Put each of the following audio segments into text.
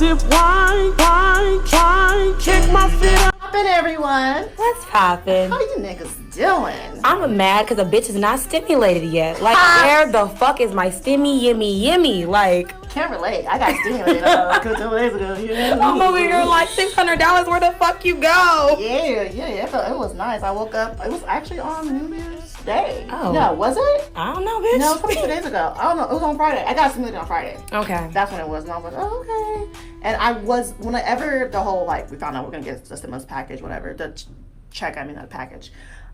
sip wine, kick my feet up. Poppin', everyone. What's poppin'? How you niggas doing? I'm mad because a bitch is not stimulated yet. Like, where the fuck is my stimmy, yimmy? Like, can't relate. I got stimulated a couple days ago. Yeah. I'm over here like $600. Where the fuck you go? Yeah. It was nice. I woke up. It was actually on New Year's Day. Oh. No, was it? I don't know, bitch. No, it was 2 days ago. I don't know. It was on Friday. I got stimulated on Friday. Okay. That's when it was. And I was like, oh, okay. And I was, whenever the whole, like, we found out we're going to get the stimulus package, whatever, the check, I mean, not a package.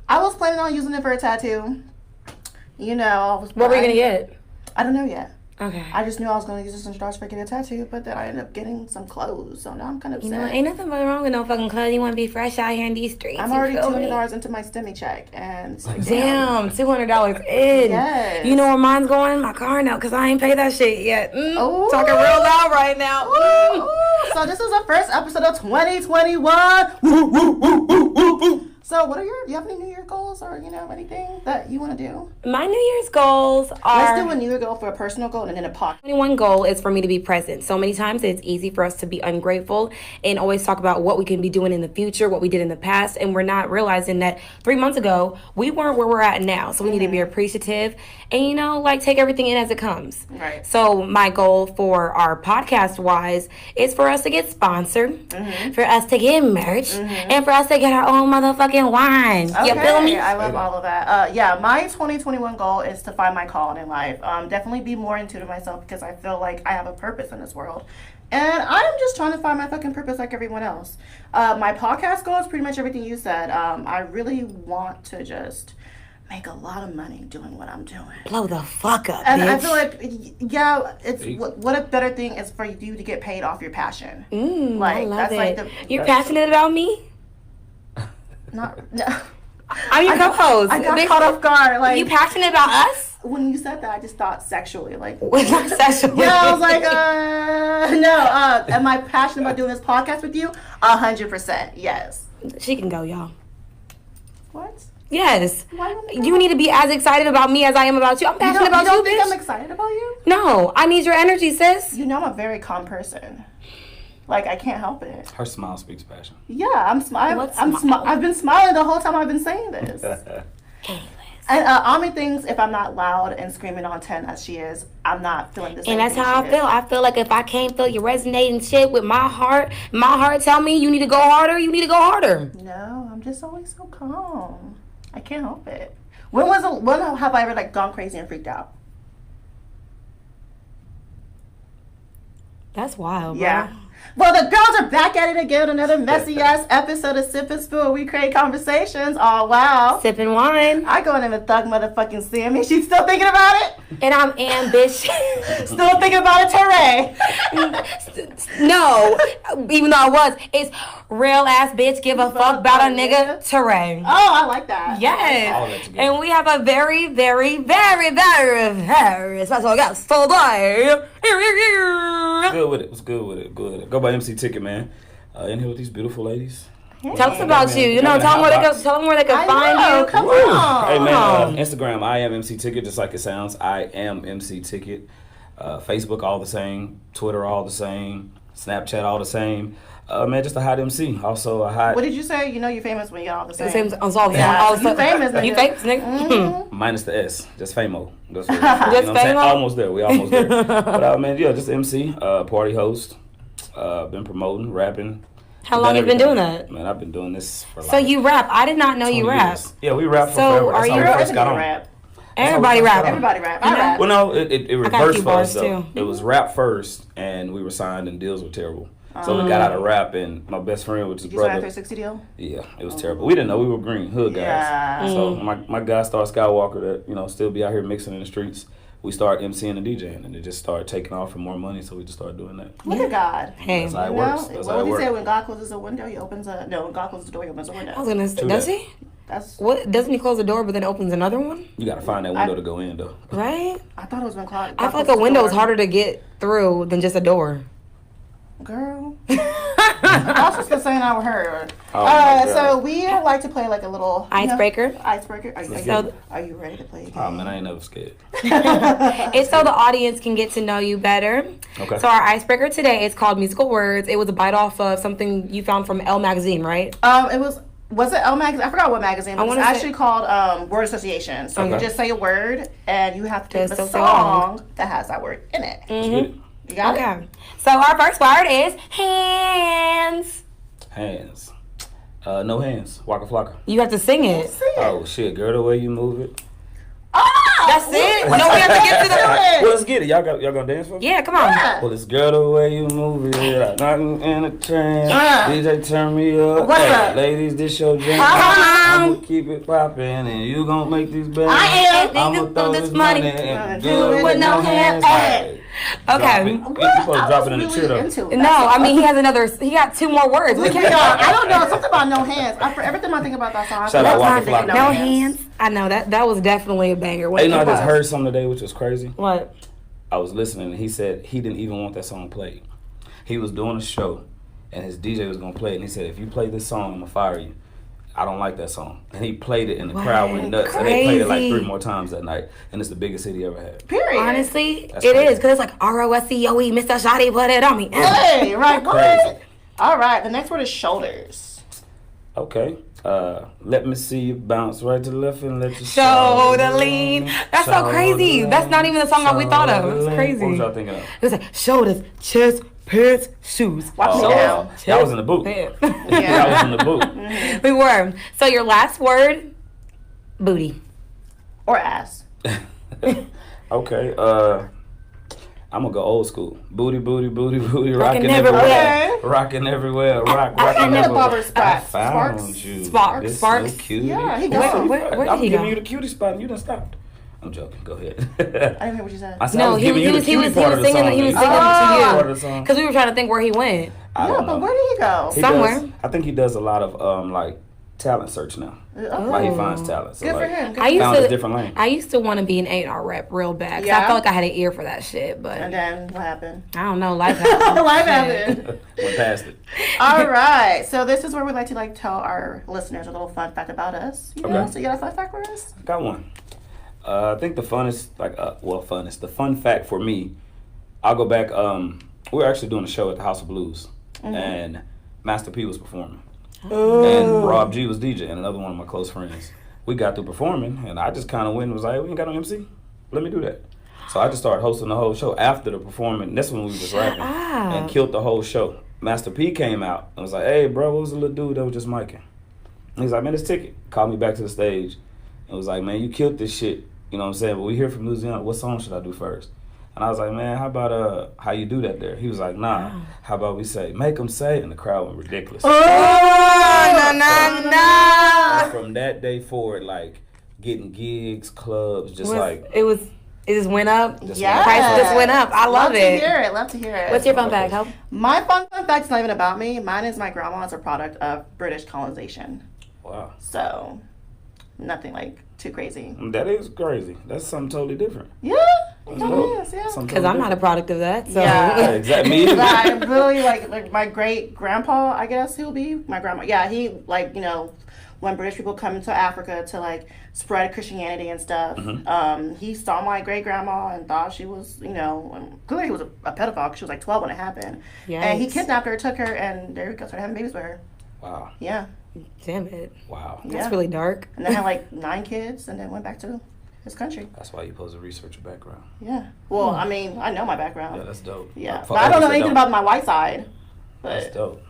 I was planning on using it for a tattoo. You know. What were you going to get? I don't know yet. Okay. I just knew I was going to use this $100 for getting a tattoo, but then I ended up getting some clothes, so now I'm kind of upset. You know, ain't nothing wrong with no fucking clothes. You want to be fresh out here in these streets. I'm already $200 into my stimmy check, and it's like, damn, $200 in. Yes. You know where mine's going? In my car now, because I ain't paid that shit yet. Ooh. Talking real loud right now. Ooh. So this is the first episode of 2021. So what are do you have any New Year goals or, anything that you want to do? My New Year's goals are... Let's do a New Year goal for a personal goal and then a podcast. 21 goal is for me to be present. So many times it's easy for us to be ungrateful and always talk about what we can be doing in the future, what we did in the past, and we're not realizing that 3 months ago, we weren't where we're at now. So we need to be appreciative and, take everything in as it comes. Right. So my goal for our podcast-wise is for us to get sponsored, for us to get merch, and for us to get our own motherfucking wine. Okay. You feel me? I love all of that. My 2021 goal is to find my calling in life. Definitely be more in tune to myself because I feel like I have a purpose in this world. And I'm just trying to find my fucking purpose like everyone else. My podcast goal is pretty much everything you said. I really want to just make a lot of money doing what I'm doing. Blow the fuck up, and bitch. I feel like, it's what a better thing is for you to get paid off your passion. I love it. Like You're passionate about me? No. I'm your co-host. I got caught off guard. Like, you passionate about us? When you said that, I just thought sexually. Like, Not sexually. yeah, I was like, no. Am I passionate about doing this podcast with you? 100%, yes. She can go, y'all. What? Yes. Why would I go? You need to be as excited about me as I am about you. I'm passionate about you, don't think bitch. I'm excited about you? No, I need your energy, sis. You know I'm a very calm person. Like, I can't help it. Her smile speaks passion. Yeah, I'm smiling. What smile? I've been smiling the whole time I've been saying this. Anyways. And Ami thinks if I'm not loud and screaming on 10 as she is, I'm not feeling the same. And that's thing how she I feel. is. I feel like if I can't feel you resonating shit with my heart tell me you need to go harder, you need to go harder. No, I'm just always so calm. I can't help it. When have I ever gone crazy and freaked out? That's wild, bro. Yeah. Well, the girls are back at it again. Another messy ass episode of Sip and Spill. We create conversations. Oh wow. Sipping wine. I go in and thug motherfucking Sammy. She's still thinking about it. And I'm ambitious. Still thinking about it, Teray. No, even though I was. It's real ass bitch. Give a fuck about a nigga. Terrain. Oh, I like that. All Yes. that together. And we have a very, very, very, very, very special guest today. Good with it. What's good with it? Good with it. Go by MC Ticket, man. In here with these beautiful ladies. Tell us about you. Tell them where they can. Tell them where they can I find know, you. come on. Hey, man. Instagram, I am MC Ticket, just like it sounds. I am MC Ticket. Facebook, all the same. Twitter, all the same. Snapchat, all the same. Man, just a hot MC. Also a hot... What did you say? You know you're famous when you're all the same. Same on all the Yeah, all you famous, nigga. You famous, nigga. Minus the S. Just Famo. That's what, Just what I'm saying? Famo? Almost there. We almost there. But, man, yeah, just MC. Party host. Been promoting, rapping. How long you been doing that? Man, I've been doing this for So you rap. I did not know you 20 rap. years. Yeah, we rap for So forever. are That's how you- we Girl, first got on. rap. Everybody rap. Everybody rap. I rap. Well, no, it got a reversed few for us, bars, though. too. It was rap first, and we were signed, and deals were terrible. So we got out of rap, and my best friend, which is You signed a brother... 360 deal? Yeah, it was terrible. We didn't know. We were green hood guys. Yeah. So my guy, Star Skywalker, that, still be out here mixing in the streets, we started MCing and DJing, and it just started taking off for more money, so we just started doing that. Look at God. Hey, That's how it You works. know, That's what how it would he say works. when God closes a window, he opens a... No, when God closes the door, he opens a window. I was gonna. True Does that. he? That's... What? Doesn't he close the door but then opens another one? You got to find that window to go in, though. Right. I thought it was when God I feel like closes a the window is door. harder to get through than just a door. Girl. I was just gonna say that with her. Oh my God. So we like to play like a little Icebreaker? Icebreaker. So- Are you ready to play a game? Oh man, I ain't never scared. It's so the audience can get to know you better. Okay. So our icebreaker today is called Musical Words. It was a bite off of something you found from Elle magazine, right? It was it Elle magazine? I forgot what magazine. But it's wanna say- actually called Word Association. So you Okay. just say a word, and you have to pick Just a don't say long. song that has that word in it. Mm-hmm. You got it? Okay. So our first word is hands. Hands. No hands. Waka flocka. You have to sing it. See it. Oh shit, girl, the way you move it. That's it? No, we have to get to the Well, let's get it. Y'all gonna dance for me? Yeah, come on. Yeah. Well, it's girl the way you move it, like nothing in a train. DJ turn me up. What's Hey, up? ladies, this your jam. Uh-huh. I'ma keep it poppin', and you gon' make these bands. I am. I'ma throw this money and do it with no hands. Hey. Okay. Drop it. You supposed to drop it in the chair though. into it. No, I mean, he got two more words. We can't. I don't know. Something about no hands. Every time I think about that song, I Shout feel out like Waka I'm thinking Flocka. No hands. I know that was definitely a banger. What Hey, you know, I it just was? heard something today, which was crazy. What? I was listening, and he said he didn't even want that song played. He was doing a show, and his DJ was gonna play it, and he said, "If you play this song, I'm gonna fire you. I don't like that song." And he played it, and the crowd went nuts. And they played it like Crazy. 3 more times that night, and it's the biggest hit he ever had. Period. Honestly, That's it crazy. is because it's like ROSCOE, Mr. Shotty, put it on me. Hey, right, what? Crazy. All right, the next word is shoulders. Okay. Let me see you bounce right to the left and let you Shoulder lean. That's so crazy. That's not even the song that we thought of. It's crazy. What was y'all thinking of? It was like shoulders, chest, pants, shoes. Watch me down. That was in the boot. Pants. That was in the boot. We were. So your last word, booty. Or ass. Okay. I'm gonna go old school. Booty, booty, booty, booty, rocking everywhere. everywhere. Rocking everywhere. Rocking and then everywhere. Barbara Sparks. I found Sparks? you. Sparks. It's Sparks. So cute. Yeah, he Where- got where- where did I'm he giving go? you the cutie spot and you done stopped. I'm joking. Go ahead. I didn't hear what you said. I said I No, was he giving you the cutie part of the singing. song. He was You singing said to part you of the song. because we were trying to think where he went. I Yeah, don't but know. where did he go? He Somewhere. does- I think he does a lot of like talent search now. Like he finds talent. So Good for like, him. Good I used found his to. different lane. I used to want to be an A&R rep real bad. 'Cause I Yeah? felt like I had an ear for that shit, but And then what happened? I don't know. Life happened. Life Shit. happened. Went past it. All right. So this is where we like to tell our listeners a little fun fact about us. You know? Okay. So you got a fun fact for us? Got one. I think the funnest, the fun fact for me, I'll go back. We were actually doing a show at the House of Blues, and Master P was performing, and Rob G was DJ, and another one of my close friends. We got through performing, and I just kind of went and was like, "We ain't got no MC. Let me do that." So I just started hosting the whole show after the performing. That's when we was just rapping and killed the whole show. Master P came out and was like, "Hey, bro, what was the little dude that was just micing?" And he's like, "Man, this ticket." Called me back to the stage and was like, "Man, you killed this shit. You know what I'm saying? But we here from Louisiana. What song should I do first?" And I was like, "Man, how about how you do that there?" He was like, "Nah, how about we say, make them say," and the crowd went ridiculous. And from that day forward, like getting gigs, clubs, just like It just went up. just Yeah. went Price up. just went up. I love to it. hear it. Love to hear it. What's your fun fact, Hope? My fun fact is not even about me. Mine is my grandma is a product of British colonization. Wow, So nothing like too crazy. that is crazy. That's something totally different. Yeah. That's It dope. is, yeah. Something Because I'm totally not a product of that. So. Yeah. different. Exactly. Me either. I really like my great grandpa, I guess he'll be my grandma. Yeah, he when British people come into Africa to like spread Christianity and stuff, he saw my great grandma and thought she was, clearly he was a pedophile because she was like 12 when it happened. And he Yikes. kidnapped her, took her, and there we go, started having babies with her. Wow. Yeah. Damn it. Wow. That's Yeah. really dark. And then had like 9 kids and then went back to his country. That's why you're supposed to research your background. Yeah. Well, I mean, I know my background. Yeah, that's dope. Yeah. Fuck, But I don't know said anything about my white side. That's But dope.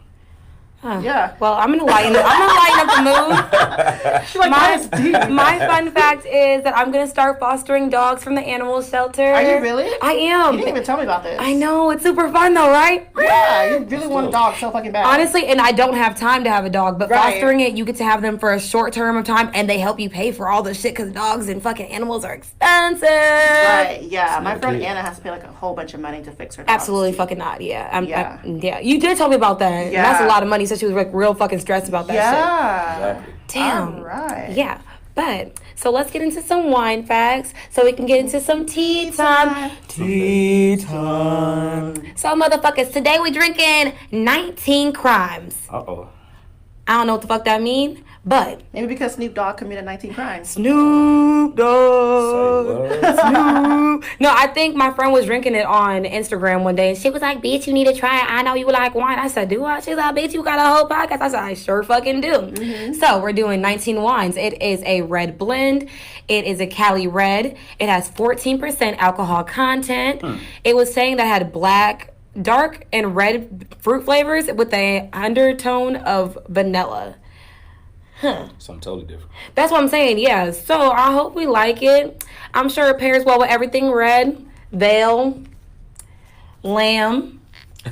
Huh. yeah. Well, I'm gonna lighten up the mood. She's like, mine's deep. My fun fact is that I'm gonna start fostering dogs from the animal shelter. Are you really? I am. You didn't even tell me about this. I know, it's super fun though, right? Yeah, you really want a dog so fucking bad. Honestly, and I don't have time to have a dog, but Right. fostering it, you get to have them for a short term of time, and they help you pay for all the shit because dogs and fucking animals are expensive. Right, yeah. My not friend good. Anna has to pay like a whole bunch of money to fix her dog. Absolutely fucking not. Yeah. Yeah. Yeah. You did tell me about that. And Yeah. that's a lot of money. So she was like real fucking stressed about that shit. Yeah. Exactly. Damn. All right. Yeah. But So let's get into some wine facts so we can get into some tea time. Tea time. So, motherfuckers, today we drinking 19 crimes. Uh-oh. I don't know what the fuck that mean, but Maybe because Snoop Dogg committed 19 crimes. Snoop Dogg. Say what? Snoop. No, I think my friend was drinking it on Instagram one day, and she was like, "Bitch, you need to try it. I know you like wine." I said, "Do I?" She's like, "Bitch, you got a whole podcast." I said, "I sure fucking do." So we're doing 19 wines. It is a red blend. It is a Cali red. It has 14% alcohol content. It was saying that it had black, dark, and red fruit flavors with a undertone of vanilla. Something totally different. That's what I'm saying, yeah. So I hope we like it. I'm sure it pairs well with everything red. Veal, lamb,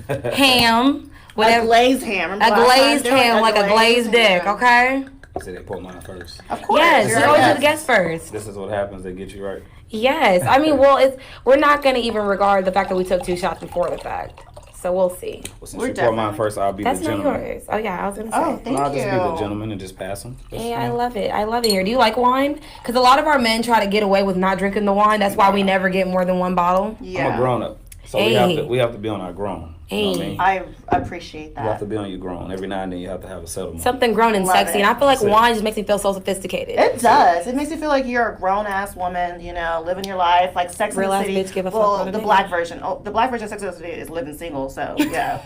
ham, A whatever. glazed ham. A Remember last glazed time? ham, like a glazed dick, ham. okay? Say they pour mine first. Of course. Yes, you're we our always do guest. the guest first. This is what happens. They get you right. Yes, I mean, well, we're not going to even regard the fact that we took 2 shots before the fact. So we'll see. Well, since We're you pour mine definitely- first, I'll be That's the not gentleman. yours. Oh, yeah, I was going to say. Oh, thank I'll you. just be the gentleman and just pass them. Hey, I love it. I love it here. Do you like wine? Because a lot of our men try to get away with not drinking the wine. That's why we never get more than 1 bottle. Yeah. I'm a grown up, so Hey. we have to be on our grown. You know what I mean? I appreciate You have that. to be on your grown. Every now and then you have to have a settlement. Something grown and Love sexy. it. And I feel like That's it. wine just makes me feel so sophisticated. It does. It makes you feel like you're a grown ass woman, you know, living your life, like Sex Real and ass the City. bitch, give a fuck well, about a the nigga. black version. Oh, the black version of Sex and the City is living single. So yeah.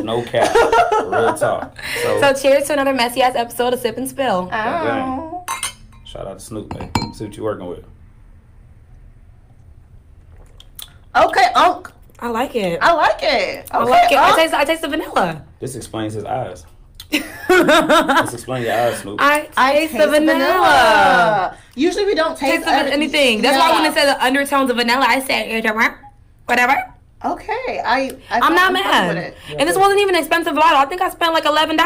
no cap. Real talk. So cheers to another messy ass episode of Sip and Spill. Ow. Shout out to Snoop, man. See what you're working with. Okay, Unc. I like it. I like it. Okay, I like it. Unc. I taste the vanilla. This explains his eyes. Let's explain your eyes, Snoop. I taste the taste vanilla. Usually we don't taste Anything. That's why when it says the undertones of vanilla, I said whatever. Okay, I'm not mad. And this wasn't even an expensive bottle. I think I spent like $11.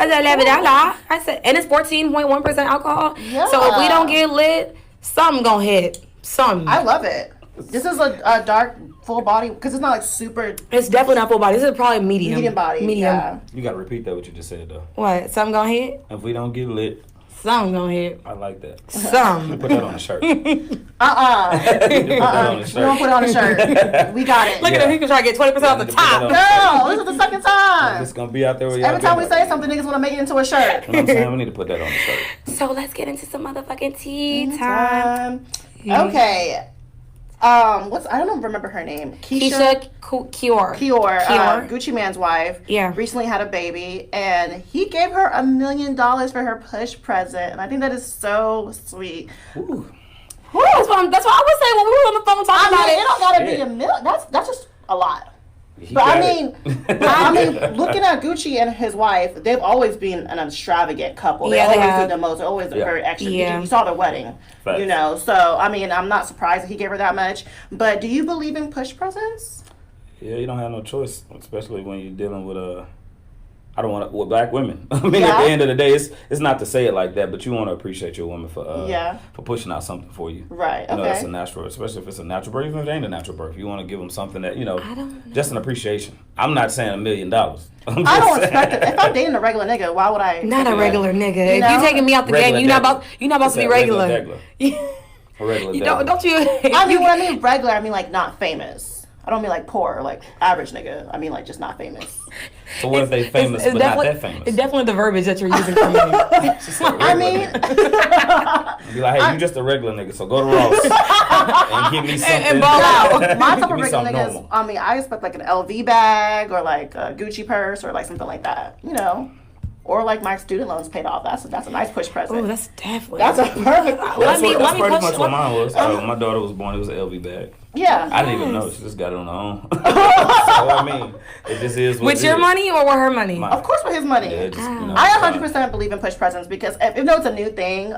I said $11. I said, and it's 14.1% alcohol. Yeah. So if we don't get lit, something gonna hit. Something. I love it. This is a dark, full body because it's not like super It's definitely not full body. This is probably medium. medium body. Medium. Yeah. You gotta repeat that what you just said though. What? Something gonna hit? If we don't get lit, Something gonna hit. I like that. Some. Put that on a shirt. Uh-uh. Put that on a We shirt. don't put it on a shirt. We got it. Look at him. He can try to get 20% off the Put that top. on. Girl, this is the second time. It's gonna be out there with y'all. Every time we say something, niggas want to make it into a shirt. You know what I'm saying? We need to put that on the shirt. So let's get into some motherfucking tea time. Okay. I don't remember her name. Keisha Kior. Kior, Gucci Man's wife, Yeah. recently had a baby, and he gave her $1 million for her push present, and I think that is so sweet. Ooh. That's what I was saying when we were on the phone talking about it it. don't gotta be Yeah. $1 million. That's just a lot. He But got I it. mean, looking at Gucci and his wife, they've always been an extravagant couple. They Yeah, they always have. do the most. They're always Yeah. very extra. Yeah. You saw their wedding, Facts. you know. So I mean, I'm not surprised that he gave her that much. But do you believe in push presents? Yeah, you don't have no choice, especially when you're dealing with I don't want to with black women. I mean, Yeah. at the end of the day, it's not to say it like that, but you want to appreciate your woman for pushing out something for you. Right. You know, Okay. that's a natural, especially if it's a natural birth. Even if it ain't a natural birth, you want to give them something that just an appreciation. I'm not saying $1 million. I don't expect it. If I'm dating a regular nigga, why would I? Not a regular nigga. You If know? you taking me out the game, Regular you're not Degler. about to be regular. A regular You Degler. don't you? I mean, when I mean regular, I mean like not famous. I don't mean like poor, like average nigga. I mean like just not famous. So what if they famous but not that famous? It's definitely the verbiage that you're using for me. Just a I regular mean, nigga. Be like, hey, you just a regular nigga, so go to Ross and give me something. and ball out. my Give type of me regular something niggas, normal. I mean, I expect like an LV bag or like a Gucci purse or like something like that, you know, or like my student loans paid off. That's a nice push present. Oh, that's definitely. That's a perfect. Let me That's pretty push- much what mine was. When my daughter was born, it was an LV bag. Yeah. I didn't even know. She just got it on her own. So, I mean, it just is what With it your is. money or with her money? Mine. Of course, with his money. Yeah, it just, I 100% believe in push presents because even though it's a new thing,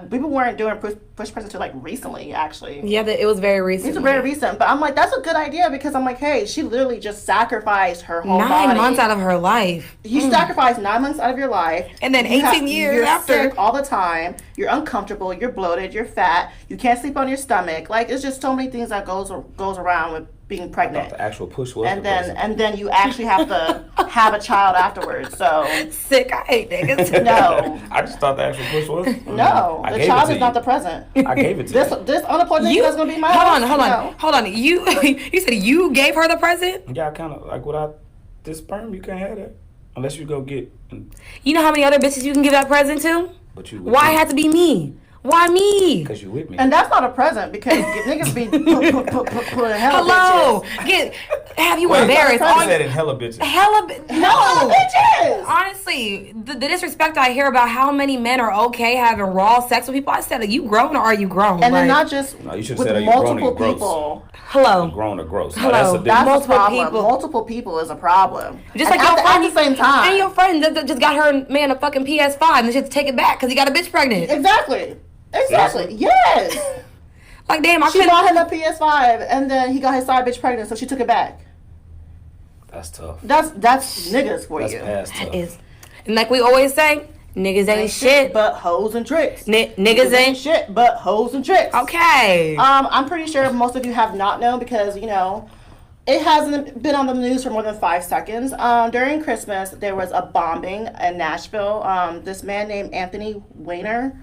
people weren't doing push presents until like recently, actually. Yeah, it was very recent. These are very recent, but I'm like, that's a good idea because I'm like, hey, she literally just sacrificed her whole 9 body. months out of her life. You sacrificed 9 months out of your life. And then 18 years you're after. sick all the time. You're uncomfortable. You're bloated. You're fat. You can't sleep on your stomach. Like, it's just so many things that goes around with being pregnant. The actual push was And then you actually have to have a child afterwards. So Sick. I hate niggas. no, I just thought the actual push was. no, I the gave child it to is not you. the present. I gave it to you. This unemployed nigga that's gonna be my Hold house. on. You you said you gave her the present? Yeah, I kind of like without this sperm, you can't have that unless you go get. You know how many other bitches you can give that present to? But you. Why it had to be me? Why me? Because you with me. And that's not a present because niggas be putting hella Hello. bitches. Have you Wait, embarrassed? I said in hella bitches. No, bitches. Honestly, the disrespect I hear about how many men are okay having raw sex with people, I said, are you grown or are you grown? And then Like, not just No, you should with say, are you grown or multiple you gross? people. hello. Grown or gross. Hello. Now, that's a That's difference. a Multiple problem. people. Multiple people is a problem. Just And like your friend at the same time. And your friend that just got her man a fucking PS5 and then she had to take it back because he got a bitch pregnant. Exactly. Seriously? Yes. Like, damn, I She couldn't. bought him a PS5 and then he got his side bitch pregnant, so she took it back. That's tough. That's niggas for That's you. past tough. Is. And like we always say, niggas ain't shit. but hoes and tricks. Niggas ain't shit but hoes and tricks. Okay. I'm pretty sure most of you have not known because, you know, it hasn't been on the news for more than 5 seconds. During Christmas, there was a bombing in Nashville. This man named Anthony Warner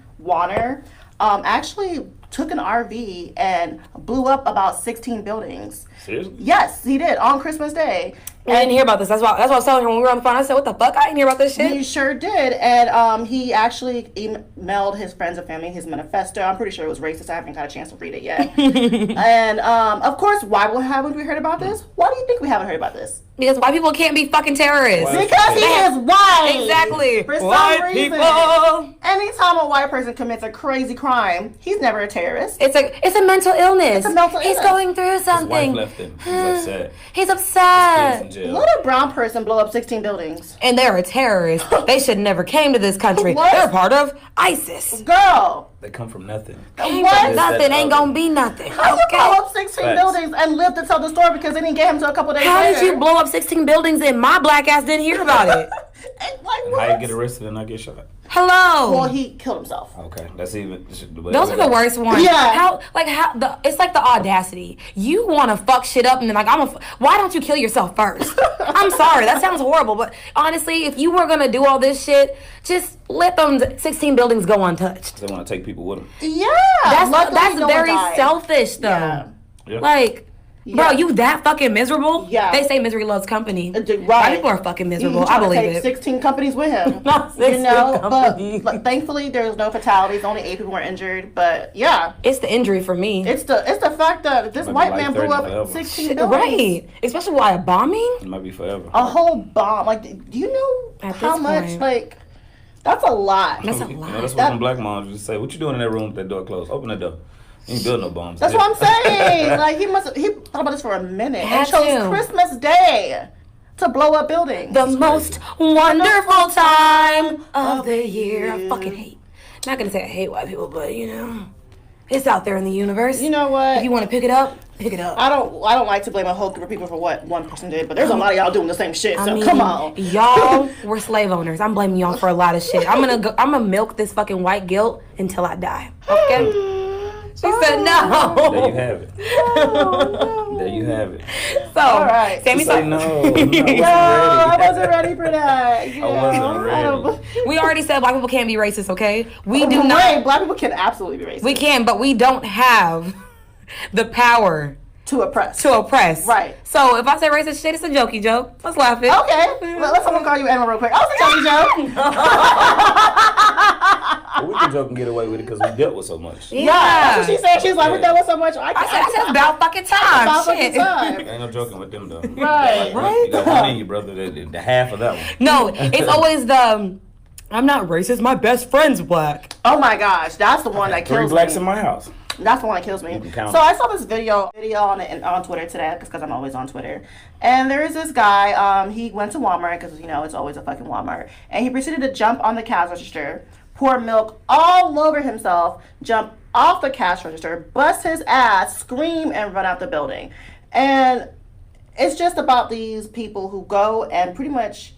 actually took an RV and blew up about 16 buildings. Seriously? Yes, he did on Christmas Day. I didn't hear about this. That's why I was telling her when we were on the phone. I said, what the fuck? I didn't hear about this shit. He sure did, and he actually emailed his friends and family his manifesto. I'm pretty sure it was racist. I haven't got a chance to read it yet. And of course, why haven't we heard about this? Why do you think we haven't heard about this? Because white people can't be fucking terrorists. Why? Because he is white. Exactly. For some White reason, people. anytime a white person commits a crazy crime, he's never a terrorist. It's a mental illness. It's a mental He's illness. going through His wife something. left him. He's upset. He's Kids upset. in jail. Let a brown person blow up 16 buildings. And they're a terrorist. They should never came to this country. What? They're part of ISIS. Girl, They come from nothing. Ain't what? from nothing. That Ain't gonna be nothing. How you blow Okay. up 16 Facts. buildings and live to tell the story because they didn't get him till a couple days How later? did you blow up 16 buildings and my black ass didn't hear about it? Like, And what? how you get arrested and not get shot? Hello. Well, he killed himself. Okay, that's even. Those are the worst ones. Yeah. It's like the audacity. You want to fuck shit up and then like why don't you kill yourself first? I'm sorry, that sounds horrible, but honestly, if you were gonna do all this shit, just let them 16 buildings go untouched. They want to take people with them. Yeah. That's no one very died. selfish though. Yeah. Yeah. Like, bro, Yeah. you that fucking miserable? Yeah. They say misery loves company. Right. White people are fucking miserable. He I tried to believe take it. 16 companies with him. Not You 16 know, companies. but thankfully there was no fatalities. Only 8 people were injured. But yeah, It's the injury for me. it's the fact that this Might be white like man blew 30 up forever. 16 buildings. Right. Especially why a bombing? It might be forever. A whole bomb. Like, do you know At how this much? point. Like, that's a lot. That's a You know, lot. that's what some black moms used to say. What you doing in that room with that door closed? Open the door. You ain't building no bombs. That's what I'm saying. Like, he thought about this for a minute and Had chose to. Christmas Day to blow up buildings. The most wonderful time of the year. I fucking hate. Not gonna say I hate white people, but you know, it's out there in the universe. You know what? If you want to pick it up, pick it up. I don't like to blame a whole group of people for what one person did, but there's a lot of y'all doing the same shit. So I mean, come on. y'all were slave owners. I'm blaming y'all for a lot of shit. I'm gonna milk this fucking white guilt until I die. Okay? She said no. There you have it. There you have it. So, All right. Sammy Say said no. No, I wasn't ready for that. I wasn't ready. we already said black people can't be racist. Okay, we do Wait, not. black people can absolutely be racist. We can, but we don't have the power to oppress. to oppress. Right. So if I say racist shit, it's a jokey joke. Let's laugh it. Okay. Let someone call you animal real quick. I was a joke. But we can joke and get away with it because we dealt with so much. Yeah. That's what she said. She's like, we're done with so much. I I said it's about fucking time. about Shit. fucking time. Ain't no joking with them though. Right. Right. You got one in you, brother. The half of that one. No, it's always the I'm not racist. My best friend's black. Oh my gosh, that's the one that 3 kills blacks me. in my house. That's the one that kills me. You can count So it. I saw this video on Twitter today because I'm always on Twitter, and there is this guy. He went to Walmart because it's always a fucking Walmart, and he proceeded to jump on the cash register, pour milk all over himself, jump off the cash register, bust his ass, scream, and run out the building. And it's just about these people who go and pretty much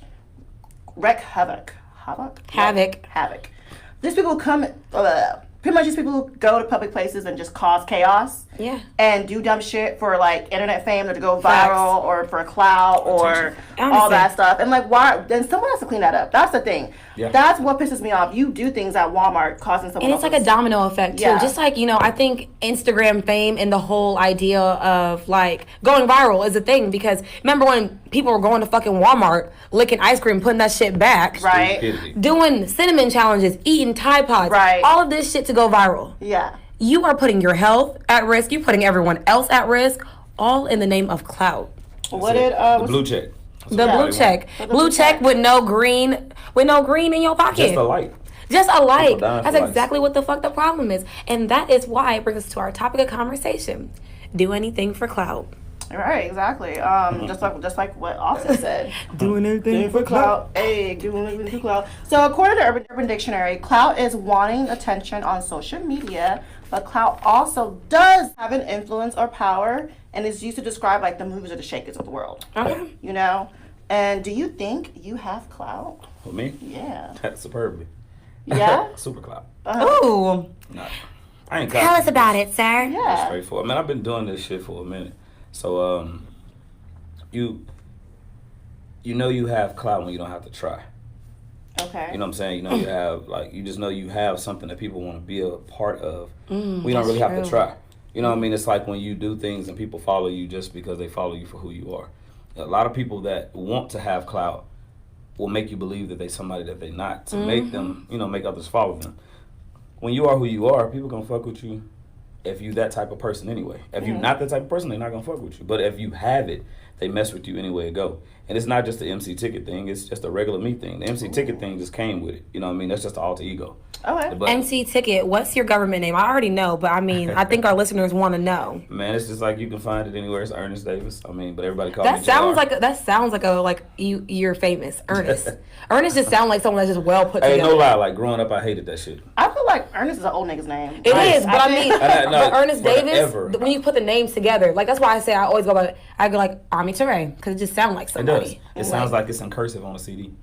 wreak havoc. Havoc. These people come. Pretty much these people who go to public places and just cause chaos. Yeah. and do dumb shit for like internet fame or to go Facts. viral or for clout or all that stuff. And like, why? Then someone has to clean that up. That's the thing. Yeah. That's what pisses me off. You do things at Walmart causing someone. And it's like a domino effect too. Yeah. Just like, I think Instagram fame and the whole idea of like going viral is a thing, because remember when people were going to fucking Walmart, licking ice cream, putting that shit back. Right. Stupidity. Doing cinnamon challenges, eating Tide Pods. Right. All of this shit to go viral. Yeah. You are putting your health at risk. You're putting everyone else at risk, all in the name of clout. What did the blue check? The blue check. Blue check with no green in your pocket. Just a light. Just a like. People dying for That's likes. exactly what the fuck the problem is. And that is why it brings us to our topic of conversation. Do anything for clout. Right, exactly. Just like what Austin said. Doing anything For clout, hey, doing anything for clout. So according to Urban Dictionary, clout is wanting attention on social media, but clout also does have an influence or power, and is used to describe like the movers or the shakers of the world. Okay. You know. And do you think you have clout? For me? Yeah. That's superbly. Yeah. Super clout. Ooh. Nah, I ain't Tell clout. us about it, sir. Yeah. Straightforward. Man, I've been doing this shit for a minute. So, you know you have clout when you don't have to try. Okay. You know what I'm saying? You know you have, like, you just know you have something that people want to be a part of. We don't that's really have true. to try. You know what I mean? It's like when you do things and people follow you just because they follow you for who you are. A lot of people that want to have clout will make you believe that they're somebody that they're not, to make them, make others follow them. When you are who you are, people gonna fuck with you if you that type of person anyway. If you're not that type of person, they're not gonna fuck with you. But if you have it, they mess with you anyway it go. And it's not just the MC Ticket thing, it's just a regular me thing. The MC Ticket thing just came with it. You know what I mean? That's just the alter ego. Okay. But, MC Ticket, what's your government name? I already know, but I mean, I think our listeners want to know. man, it's just like you can find it anywhere. It's Ernest Davis. I mean, but everybody calls me That sounds JR. like you're famous. Ernest. Ernest just sounds like someone that's just well put Hey, together. no lie. Like growing up, I hated that shit. I feel like Ernest is an old nigga's name. It is, but I mean, think- No, but Ernest Davis, forever. when you put the names together, like that's why I say I always go like Army Teray, because it just sounds like It somebody. does. It sounds like it's in cursive on a CD.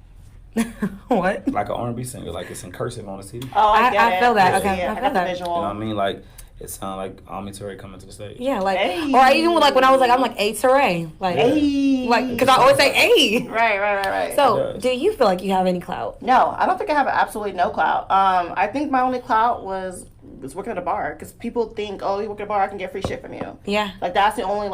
What? Like an R&B singer. Like it's in cursive on a CD. Oh, I get I it. feel that. Yeah, Okay, I I feel got the that. visual. You know what I mean? Like it sounds like Ami Teray coming to the stage. Yeah, like, Hey. or even like when I was like, I'm like A Teray, like, Hey. like, because I always say A. Right. So, It does. do you feel like you have any clout? No, I don't think I have absolutely no clout. I think my only clout was working at a bar, because people think, oh, you work at a bar, I can get free shit from you. Yeah. Like that's the only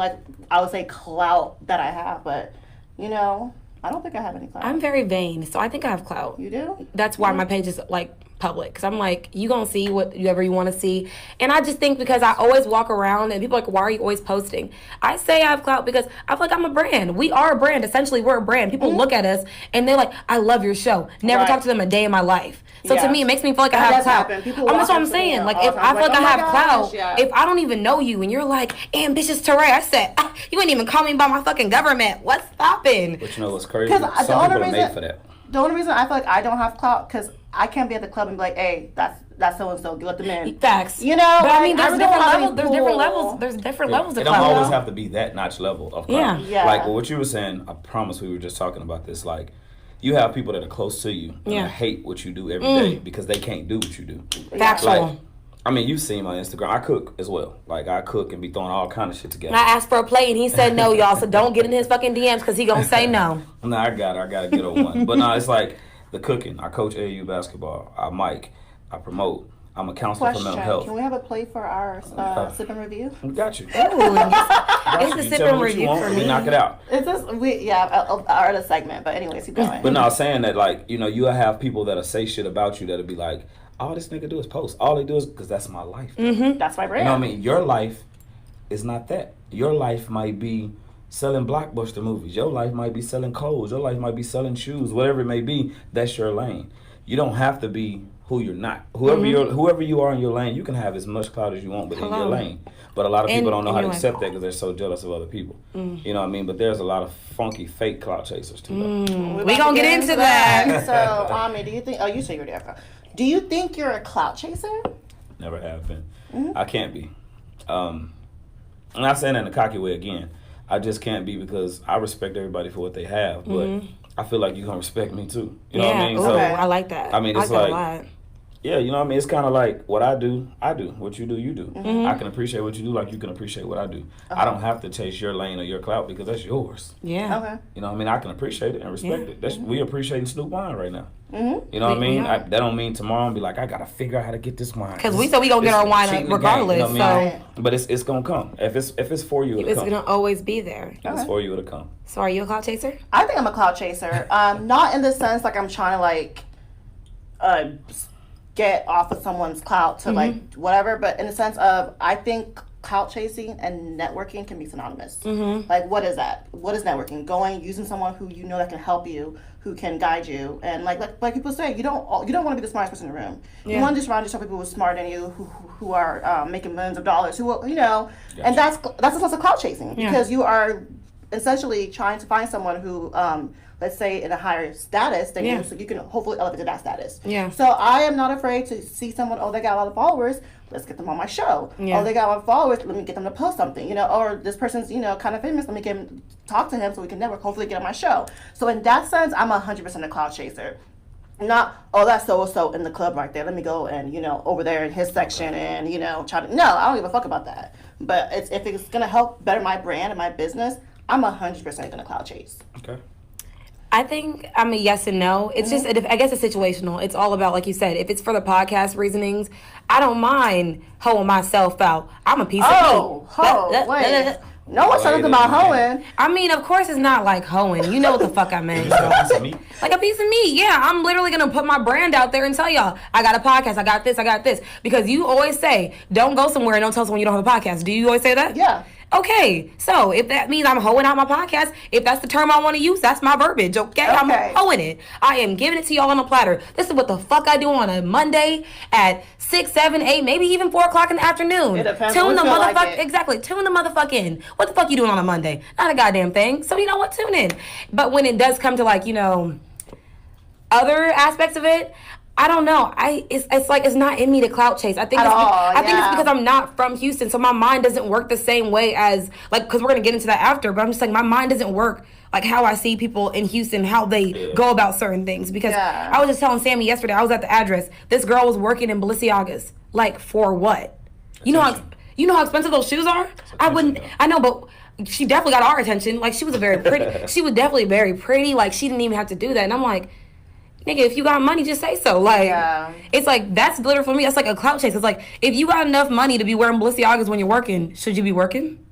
I would say clout that I have, but I don't think I have any clout. I'm very vain, so I think I have clout. You do? That's why my page is like public, because I'm like, you gonna see whatever you want to see. And I just think because I always walk around and people are like, why are you always posting? I say I have clout because I feel like I'm a brand. We are a brand. Essentially, we're a brand. People look at us and they're like, I love your show. Never Right. talk to them a day in my life. So Yeah. to me, it makes me feel like I That have does clout. happen. People That's walk what I'm up to me saying. Like all if the I time, feel like like, I oh have my clout, gosh, yeah. if I don't even know you and you're like, ambitious Teray, I said, you ain't even call me by my fucking government. What's stopping? But you know what's crazy? 'Cause Some the only people are made reason- for that. The only reason I feel like I don't have clout, because I can't be at the club and be like, hey, that's so and so, let them in. Facts. You know, but I like, mean, I there's really different don't have levels. any There's different pull. levels. There's different levels It of don't clout. always have to be that notch level of clout. Yeah. Like what you were saying, I promise we were just talking about this. Like you have people that are close to you and Yeah. hate what you do every day because they can't do what you do. Factual. Like, I mean, you've seen my Instagram. I cook as well. Like I cook and be throwing all kind of shit together. And I asked for a plate and he said no, y'all. So don't get in his fucking DMs because he gonna say no. No, I gotta get on one. But no, it's like the cooking. I coach AAU basketball. I mic. I promote. I'm a counselor for Question, mental health. can we have a play for our sip and review? We got you. Ooh, Got it's you. the You sip tell and me what you review want, for and me. we knock it out. Is this, our other segment, but anyways, keep going. But no, saying that, like, you have people that'll say shit about you that'll be like, all this nigga do is post. All they do is, because that's my life. That's my brand. You know what I mean? Your life is not that. Your life might be selling blockbuster movies. Your life might be selling clothes. Your life might be selling shoes. Whatever it may be, that's your lane. You don't have to be who you're not. Whoever you are in your lane, you can have as much clout as you want within your lane. But a lot of people don't know how to accept that because they're so jealous of other people. You know what I mean? But there's a lot of funky, fake clout chasers too. though. We gonna get into that. So, Ami, do you think? Oh, you say you're there. Do you think you're a clout chaser? Never have been. I can't be. I'm not saying that in a cocky way again. I just can't be because I respect everybody for what they have, but I feel like you're gonna respect me too. You know what I mean? Ooh, So I like that. I mean, it's like that like- a lot. Yeah, you know what I mean? It's kind of like what I do. What you do, you do. I can appreciate what you do like you can appreciate what I do. I don't have to chase your lane or your clout because that's yours. Yeah. Okay. You know what I mean? I can appreciate it and respect it. That's, we appreciating Snoop wine right now. Mm-hmm. You know what I mean? Yeah. That don't mean tomorrow I'll be like, I got to figure out how to get this wine. Because we said we going to get our wine cheating the game, regardless. you know what I mean? So But it's going to come. If it's for you, it'll it's come. going to always be there. If it's for you, it'll come. So are you a clout chaser? I think I'm a clout chaser. Not in the sense like I'm trying to like get off of someone's clout to like whatever, but in the sense of I think clout chasing and networking can be synonymous. Like, what is that? What is networking? Going, using someone who you know that can help you, who can guide you, and like people say, you don't want to be the smartest person in the room. You want to surround yourself with people who are smarter than you, who are making millions of dollars, who and that's a sense of clout chasing because you are essentially trying to find someone who. Let's say in a higher status than you, so you can hopefully elevate to that status. Yeah. So I am not afraid to see someone, they got a lot of followers, let's get them on my show. Yeah. Oh, they got a lot of followers, let me get them to post something, or this person's, kind of famous, let me talk to him so we can network, hopefully get on my show. So in that sense, I'm 100% a clout chaser. Not, that's so-and-so in the club right there, let me go and, over there in his section and, try to, no, I don't give a fuck about that. But if it's going to help better my brand and my business, I'm 100% going to clout chase. Okay. I think I'm a yes and no. It's just, I guess it's situational. It's all about, like you said, if it's for the podcast reasonings, I don't mind hoeing myself out. I'm a piece of meat. Wait. No one said anything about hoeing. I mean, of course it's not like hoeing. You know what the fuck I meant. Like a piece of meat. Yeah, I'm literally going to put my brand out there and tell y'all, I got a podcast, I got this. Because you always say, don't go somewhere and don't tell someone you don't have a podcast. Do you always say that? Yeah. Okay, so if that means I'm hoeing out my podcast, if that's the term I want to use, that's my verbiage, okay? I'm hoeing it. I am giving it to y'all on a platter. This is what the fuck I do on a Monday at 6, 7, 8, maybe even 4 o'clock in the afternoon. It depends Tune the motherfucker, like exactly, tune the motherfucker in. What the fuck you doing on a Monday? Not a goddamn thing. So you know what, tune in. But when it does come to like, other aspects of it, I don't know. It's like it's not in me to clout chase. I think it's because I'm not from Houston, so my mind doesn't work the same way as because we're gonna get into that after. But I'm just like my mind doesn't work like how I see people in Houston, how they go about certain things. Because I was just telling Sammy yesterday, I was at the address. This girl was working in Balenciagas. Like for what? You know how expensive those shoes are? I know, but she definitely got our attention. Like she was she was definitely very pretty. Like she didn't even have to do that. And I'm like, nigga, if you got money, just say so. Like, it's like, that's literally for me, that's like a clout chase. It's like, if you got enough money to be wearing Balenciagas when you're working, should you be working?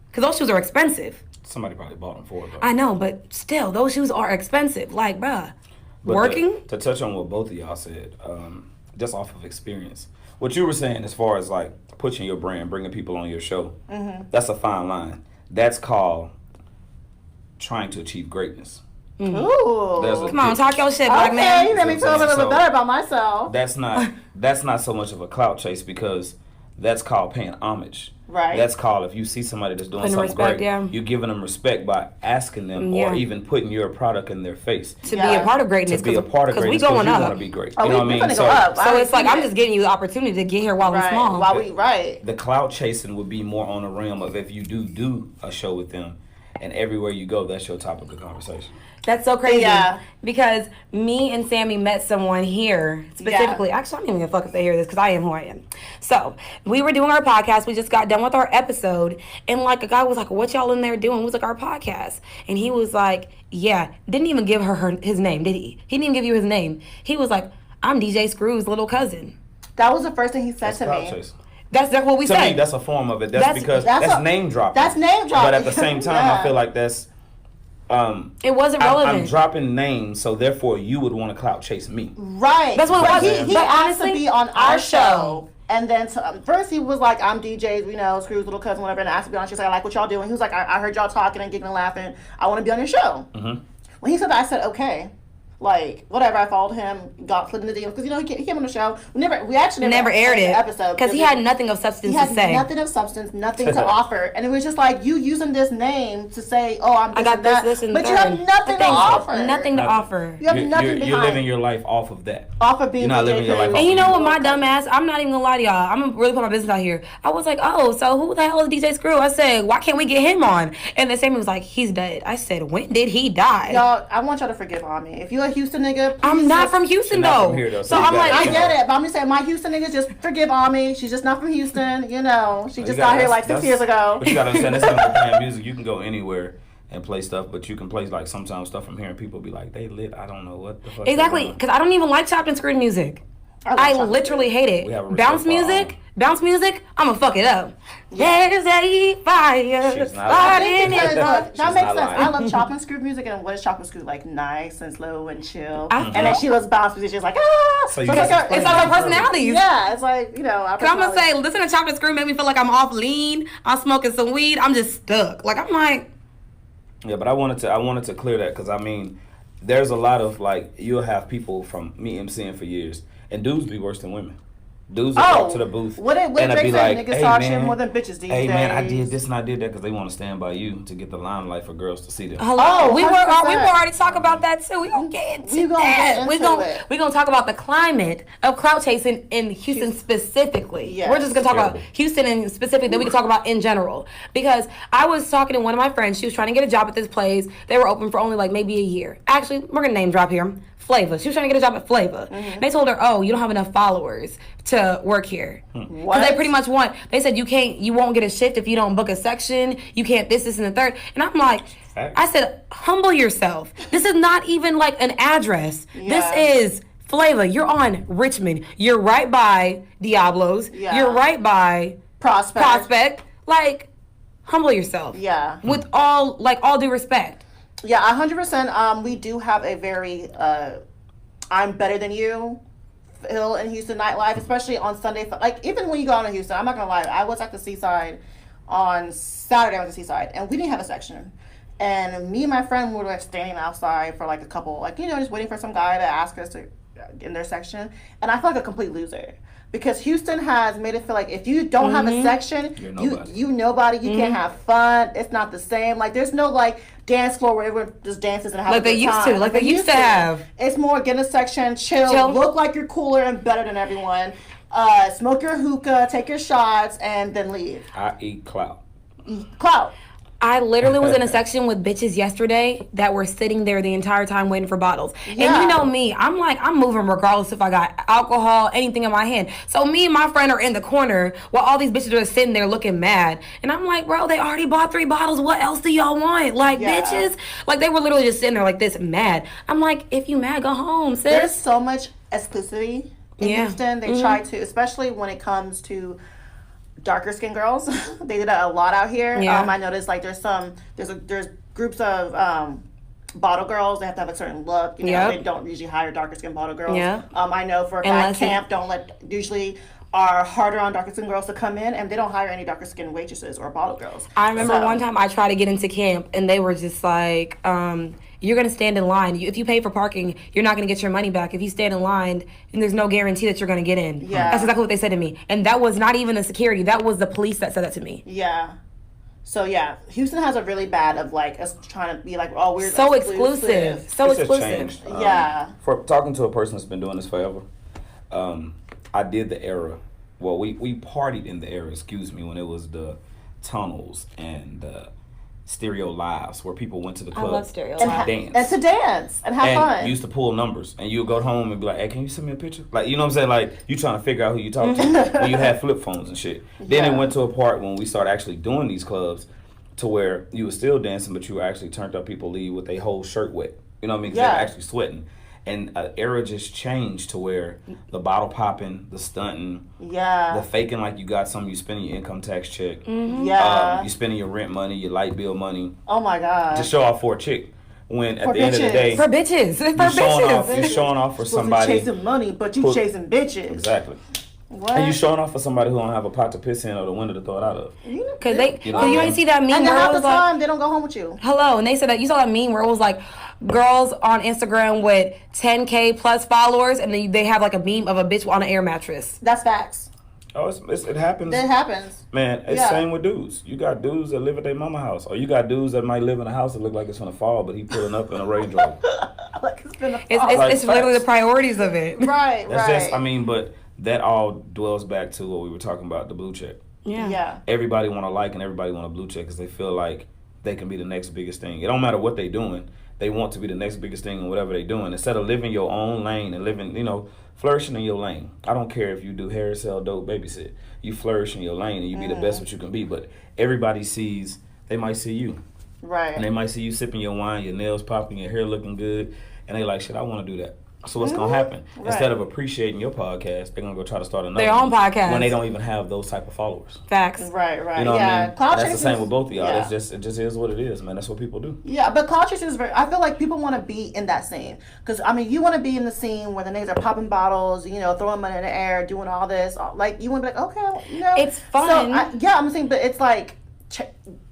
Because those shoes are expensive. Somebody probably bought them for it, though. I know, but still, those shoes are expensive. Like, bruh, working? To touch on what both of y'all said, just off of experience, what you were saying as far as like pushing your brand, bringing people on your show, that's a fine line. That's called trying to achieve greatness. Ooh. Come on, talk your shit, black man. Okay, you made me feel a little bit better about myself. That's not so much of a clout chase because that's called paying homage. Right. That's called if you see somebody that's doing Putting something respect, great, you're giving them respect by asking them or even putting your product in their face. To be a part of greatness. To be a part of greatness because we going up. You want to be great. Oh, you know what I mean? So it's like I'm just giving you the opportunity to get here while we're small. The clout chasing would be more on the realm of if you do a show with them and everywhere you go, that's your topic of conversation. That's so crazy. Yeah. Because me and Sammy met someone here specifically. Yeah. Actually, I don't even give a fuck if they hear this because I am who I am. So we were doing our podcast. We just got done with our episode. And like a guy was like, what y'all in there doing? It was like our podcast. And he was like, yeah. Didn't even give his name, did he? He didn't even give you his name. He was like, I'm DJ Screw's little cousin. That was the first thing he said to me. Chasing. That's what we said. To me, that's a form of it. That's because that's name dropping. That's name dropping. But at the same time, I feel like that's... it wasn't relevant. I'm dropping names, so therefore you would want to clout chase me. Right. That's what it was. He asked to be on our show. And then first he was like, I'm DJ, Screw's little cousin, whatever. And I asked to be on. She's like, I like what y'all doing. He was like, I heard y'all talking and giggling and laughing. I want to be on your show. Mm-hmm. When he said that, I said, okay. Like, whatever, I followed him, slid in the DMs, because, he came on the show. We actually never aired it. Episode. Because he had nothing of substance to say. He had nothing of substance, nothing to offer. And it was just like, you using this name to say, oh, I'm this and that. But you have nothing to offer. Nothing to offer. You have nothing behind. You're living your life off of that. Off of being You're not living your life off And you know what, my dumb ass, I'm not even going to lie to y'all. I'm going to really put my business out here. I was like, oh, so who the hell is DJ Screw? I said, why can't we get him on? And then Sammy was like, he's dead. I said, when did he die? Y'all, I want y'all to forgive on me. If you a Houston nigga, I'm not from Houston, She's not though. from here, though, So so you I'm like, gotta- I get it, but I'm just saying my Houston niggas just forgive Ami. She's just not from Houston, you know. She just got here like 6 years ago. But you gotta understand, that's how we're playing music. You can go anywhere and play stuff, but you can play like sometimes stuff from here and people be like, they lit. I don't know what the fuck. exactly, because I don't even like chopped and screwed music. I literally hate it. We have a respect Bounce music, I'ma fuck it up. There's a fire She's not starting lying. in That She's makes not sense. lying. I love chop and screw music, and what is chop and screw like? Nice and slow and chill. I And then she loves bounce music. She's like, So you it's just like explain It's like our that. personalities. yeah, it's like, you know. Our Cause I'm gonna say, personality. listen to chopped and screwed make me feel like I'm off lean. I'm smoking some weed. I'm just stuck. Like I'm like, Yeah, but I wanted to clear that because I mean, there's a lot of like you'll have people from me emceeing for years, and dudes be worse than women. Dudes will walk to the booth What and Drake be said, like, niggas "Hey talk shit man, more than bitches these hey days. man, I did this and I did that," because they want to stand by you to get the limelight for girls to see them. hello. Oh, we were 100%. already talking about that too. We gonna get into We gonna that. get we into gonna it. we gonna talk about the climate of clout chasing in Houston specifically. Yes. We're just gonna talk about Terrible. Houston and specifically. Then we can talk about in general because I was talking to one of my friends. She was trying to get a job at this place. They were open for only like maybe a year. Actually, we're gonna name drop here. Flavor. She was trying to get a job at Flavor. And they told her, "Oh, you don't have enough followers to work here." Because What? they pretty much they said you won't get a shift if you don't book a section. You can't this, and the third. And I'm like, I said, humble yourself. This is not even like an address. Yeah. This is Flavor. You're on Richmond. You're right by Diablo's. Yeah. You're right by Prospect. Like, humble yourself. Yeah. With all due respect. Yeah, 100%. We do have a very I'm better than you feel in Houston nightlife, especially on Sunday. Like, even when you go out in Houston, I'm not going to lie. I was at the Seaside on Saturday. I was at the Seaside, and we didn't have a section. And me and my friend were like standing outside for like a couple, like, you know, just waiting for some guy to ask us to get in their section. And I felt like a complete loser. Because Houston has made it feel like if you don't have a section, You're nobody. you nobody. You can't have fun. It's not the same. Like, there's no like dance floor where everyone just dances and have Like a good they used time. to, like they used to have. It's more get a section, chill, look like you're cooler and better than everyone. Smoke your hookah, take your shots, and then leave. I eat clout. Clout. I literally was in a section with bitches yesterday that were sitting there the entire time waiting for bottles. Yeah. And you know me, I'm like, I'm moving regardless if I got alcohol, anything in my hand. So me and my friend are in the corner while all these bitches are sitting there looking mad. And I'm like, bro, they already bought 3 bottles. What else do y'all want? Like, Yeah. bitches? Like, they were literally just sitting there like this, mad. I'm like, if you mad, go home, sis. There's so much exclusivity in Yeah. Houston. They try to, especially when it comes to darker skinned girls. They did that a lot out here. Yeah. I noticed like there's groups of bottle girls. They have to have a certain look. You know, Yep. they don't usually hire darker skinned bottle girls. Yeah. I know for a Unless fact camp usually are harder on darker skinned girls to come in, and they don't hire any darker skinned waitresses or bottle girls. I remember So- one time I tried to get into camp and they were just like, you're going to stand in line. If you pay for parking, you're not going to get your money back. If you stand in line, and there's no guarantee that you're going to get in. Yeah. That's exactly what they said to me. And that was not even the security. That was the police that said that to me. Yeah. So yeah, Houston has a really bad of like us trying to be like, oh, we're So exclusive. So It's just exclusive. changed. Yeah. For talking to a person that's been doing this forever, I did the era. Well, we partied in the era, when it was the tunnels and stereo lives where people went to the club love stereo to live. dance. And to dance and have And fun. you used to pull numbers, and you would go home and be like, "Hey, can you send me a picture?" Like, you know what I'm saying? Like, you trying to figure out who you talk to when you had flip phones and shit. Then Yeah. it went to a part when we started actually doing these clubs, to where you were still dancing, but you were actually turned up. People leave with their whole shirt wet. You know what I mean? 'Cause they Yeah. were actually sweating. And era just changed to where the bottle popping, the stunting, yeah. the faking like you got something, you spending your income tax check, Yeah. you spending your rent money, your light bill money, Oh my god. to show off for a chick. When at For the end of the bitches. day, For bitches. For you're showing off. bitches. You're showing off for Supposed to be somebody. chasing money, but you Put- chasing bitches. Exactly. What? And you showing off for somebody who don't have a pot to piss in or the window to throw it out of. Because they, You know cause you what I ain't mean? see that meme and then where it half the was like, time they don't go home with you. hello, and they said that you saw that meme where it was like girls on Instagram with 10K plus followers, and then they have like a meme of a bitch on an air mattress. That's facts. Oh, it happens. It happens. Man, it's Yeah. same with dudes. You got dudes that live at their mama house, or you got dudes that might live in a house that look like it's gonna fall, but he pulling up in a Range Rover. Like it's been a It's, fall. it's, Like it's literally facts. the priorities of it. right, That's right. just, I mean, but that all dwells back to what we were talking about, the blue check. yeah. Everybody want to like and everybody want a blue check because they feel like they can be the next biggest thing. It don't matter what they doing. they want to be the next biggest thing in whatever they're doing. Instead of living your own lane and living, flourishing in your lane. I don't care if you do hair, sell, dope, babysit. You flourish in your lane and you be the best what you can be. But everybody they might see you. Right. And they might see you sipping your wine, your nails popping, your hair looking good. And they like, shit, I want to do that. So what's going to happen? Right. Instead of appreciating your podcast, they're going to go try to start another Their own podcast. when they don't even have those type of followers. Facts. Right. You know what I mean? Clout That's the same with both of y'all. Yeah. It just is what it is, man. That's what people do. Yeah, but clout chasing is I feel like people want to be in that scene. Because, you want to be in the scene where the niggas are popping bottles, throwing money in the air, doing all this. Like, you want to be like, okay, It's fun. So, I'm saying, but it's like,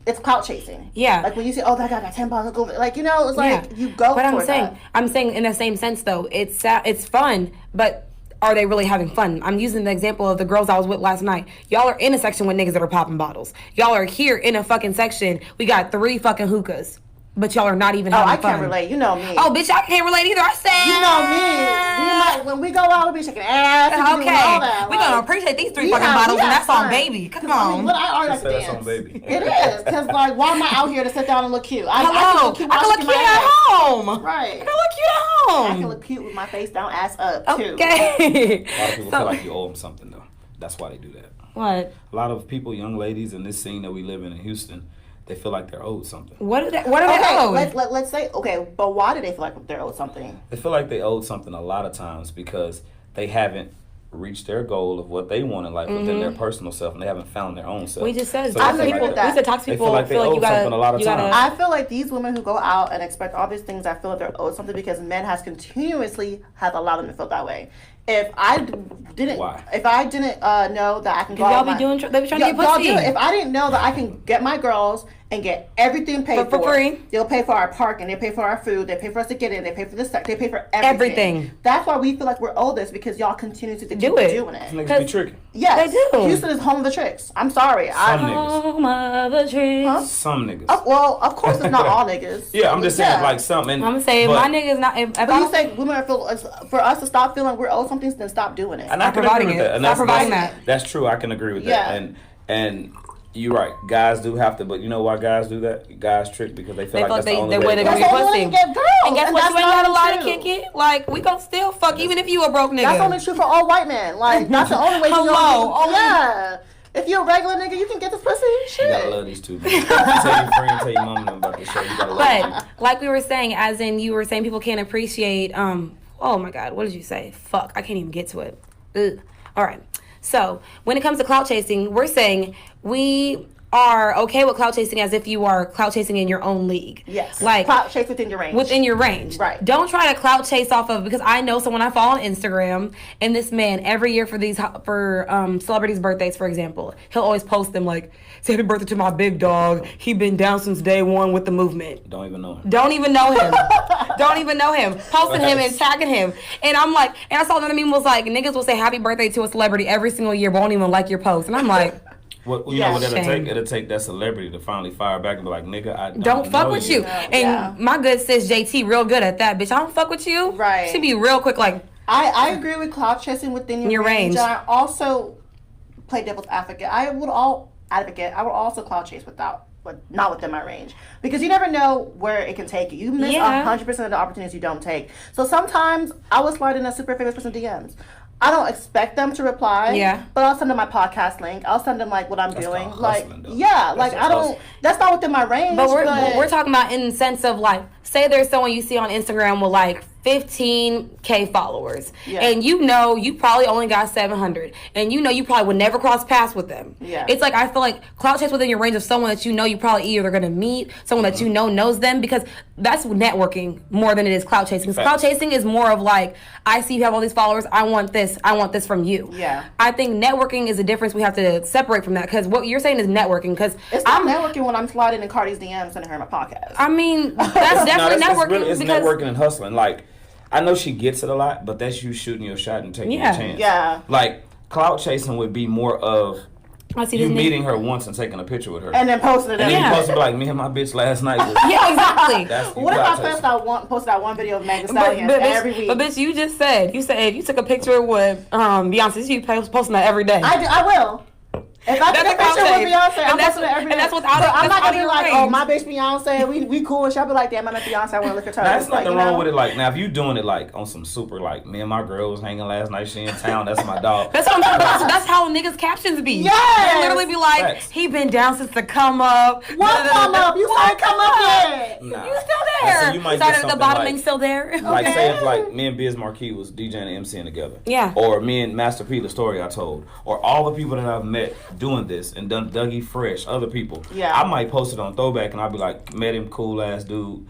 it's clout chasing. Yeah. Like when you say, that guy got 10 bottles, go, like, it's like, you go but for that. I'm saying in the same sense, though, it's fun, but are they really having fun? I'm using the example of the girls I was with last night. Y'all are in a section with niggas that are popping bottles. Y'all are here in a fucking section. We got 3 fucking hookahs. But y'all are not even having fun. I can't relate. You know me. Oh, bitch, I can't relate either. I said. You know me. When we go out, we'll be shaking ass. And Okay. doing all that. We're going to appreciate these 3 fucking bottles, and that's on fun. baby. Come on. But I already like to That's dance. on baby. It is. Because, why am I out here to sit down and look cute? I can Hello. look cute I can look cute at home. Right. I can look cute at home. I can look cute with my face down, ass up, too. Okay. A lot of people feel like you owe them something, though. That's why they do that. What? A lot of people, young ladies in this scene that we live in Houston, they feel like they're owed something. What are they owed? Let's say, but why do they feel like they're owed something? They feel like they owed something a lot of times because they haven't reached their goal of what they want in life within their personal self, and they haven't found their own self. We just said, So I they feel agree with like that. We said talk to They people. feel like they owe something a lot of times. I feel like these women who go out and expect all these things, I feel like they're owed something because men has continuously have allowed them to feel that way. If I didn't know that I can go out, they be trying to get y'all pussy. do it. If I didn't know that I can get my girls and get everything paid for free, they'll pay for our parking, they pay for our food, they pay for us to get in, they pay for this, they pay for everything. That's why we feel like we're owed this because y'all continue to do it. Doing it. Niggas be tricky. Yes, they do. Houston is home of the tricks. I'm sorry. Home of the tricks. Huh? Some niggas. Well, of course it's not all niggas. Yeah, I'm just saying like some. And, I'm saying my niggas not. If but you say women are for us to stop feeling we're owed something, then stop doing it. And I can agree with that. And Stop providing that. That's true. I can agree with that. And you're right. Guys do have to, but you know why guys do that? Guys trick because they feel like that's the only way they're to gonna get get pussy. And guess what? You ain't got a lot to kick it. Like we gon' still fuck even if you a broke nigga. That's only true for all white men. Like that's the only way. Yeah. If you're a regular nigga, you can get this pussy. Shit. You gotta love these two. Tell your friend, tell your mama about this show. You gotta love them. But like we were saying, as in you were saying, people can't appreciate. Oh my God, what did you say? Fuck, I can't even get to it. Ugh. All right. So when it comes to clout chasing, we're saying we are okay with clout chasing as if you are clout chasing in your own league. Yes. Like clout chase within your range. Within your range. Right. Don't try to clout chase off of, because I know someone I follow on Instagram, and this man every year for celebrities' birthdays, for example, he'll always post them like, say happy birthday to my big dog. He been down since day one with the movement. Don't even know him. Don't even know him. Don't even know him. Posting him and tagging him. And I'm like, and I saw another meme was like, niggas will say happy birthday to a celebrity every single year, but won't even like your post. And I'm like, What you know what it'll take? It'll take that celebrity to finally fire back and be like, nigga, I don't fuck with you. And my good sis JT real good at that, bitch. I don't fuck with you. Right. She be real quick like. I agree with clout chasing within your range. And I also play devil's advocate. I would also clout chase not within my range, because you never know where it can take you. You miss 100% of the opportunities you don't take. So sometimes I will slide in a super famous person DMs. I don't expect them to reply, but I'll send them my podcast link. I'll send them like what I'm doing. Like, that's not within my range. But we're talking about in the sense of like, say there's someone you see on Instagram with like 15K followers, and you probably only got 700, and you probably would never cross paths with them. Yeah. It's like, I feel like clout chase within your range of someone that you probably either going to meet, someone that knows them, because that's networking more than it is clout chasing. Because clout chasing is more of like, I see you have all these followers, I want this from you. Yeah. I think networking is a difference we have to separate from that, because what you're saying is networking, because it's not networking when I'm sliding in Cardi's DMs sending her my podcast. I mean, that's definitely networking. It's networking and hustling. Like, I know she gets it a lot, but that's you shooting your shot and taking your chance. Yeah. Like, clout chasing would be more of you meeting her once and taking a picture with her. And then posting it. And then you post it like, me and my bitch last night. Yeah, exactly. What if I posted that one video of Megan Stallion every week? But bitch, you said you took a picture with Beyonce. You posting that every day. I will. If I take a picture with Beyonce, I'm posting it every day. And that's without I'm not gonna be like, range. oh, my bitch Beyonce, we cool. And she'll be like, damn, I met Beyonce, I want to lick her toes. That's like, nothing wrong with it. Like, now, if you doing it, like, on some super, like, me and my girl was hanging last night, she in town, that's my dog. That's what I'm talking about. That's how niggas' captions be. Yes. They literally be like, Facts. he been down since the come up. What come up? You said come up yet? Nah. You still And there. so you might Started get at the something bottom like- and still there. Like, say if, like, me and Biz Marquis was DJing and MCing together. Yeah. Or me and Master P, the story I told. Or all the people that I've met doing this and done Dougie Fresh, other people. Yeah. I might post it on Throwback and I'll be like, met him, cool ass dude,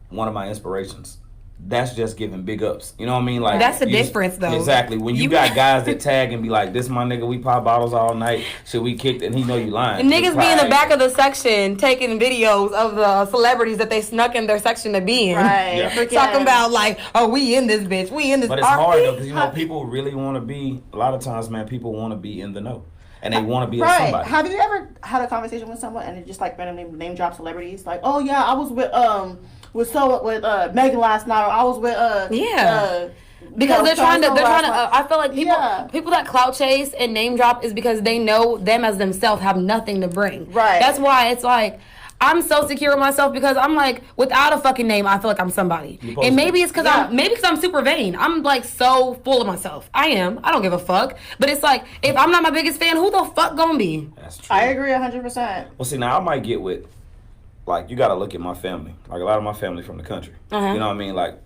one of my inspirations. That's just giving big ups. You know what I mean? Like, That's the you just- difference, though. Exactly. When you got guys that tag and be like, this my nigga, we pop bottles all night, shit, we kicked, and he know you lying. And niggas be in the back of the section taking videos of the celebrities that they snuck in their section to be in. Right. Yeah. Freaking- Talking about like, oh, we in this bitch. We in this. But it's Are hard we? though, because you know people really want to be. A lot of times, man, people want to be in the know, and they want to be Right. somebody. Have you ever had a conversation with someone and it just like randomly name drop celebrities? Like, oh yeah, I was with Megan last night, or I was with Yeah. Because they're trying to. I feel like people that clout chase and name drop is because they know them as themselves have nothing to bring. Right. That's why it's like. I'm so secure with myself because I'm like, without a fucking name, I feel like I'm somebody. And maybe it's because I'm super vain. I'm like so full of myself. I am. I don't give a fuck. But it's like, if I'm not my biggest fan, who the fuck gonna be? That's true. I agree 100%. Well, see, now I might get with, like, you got to look at my family. Like, a lot of my family from the country. Uh-huh. You know what I mean? Like,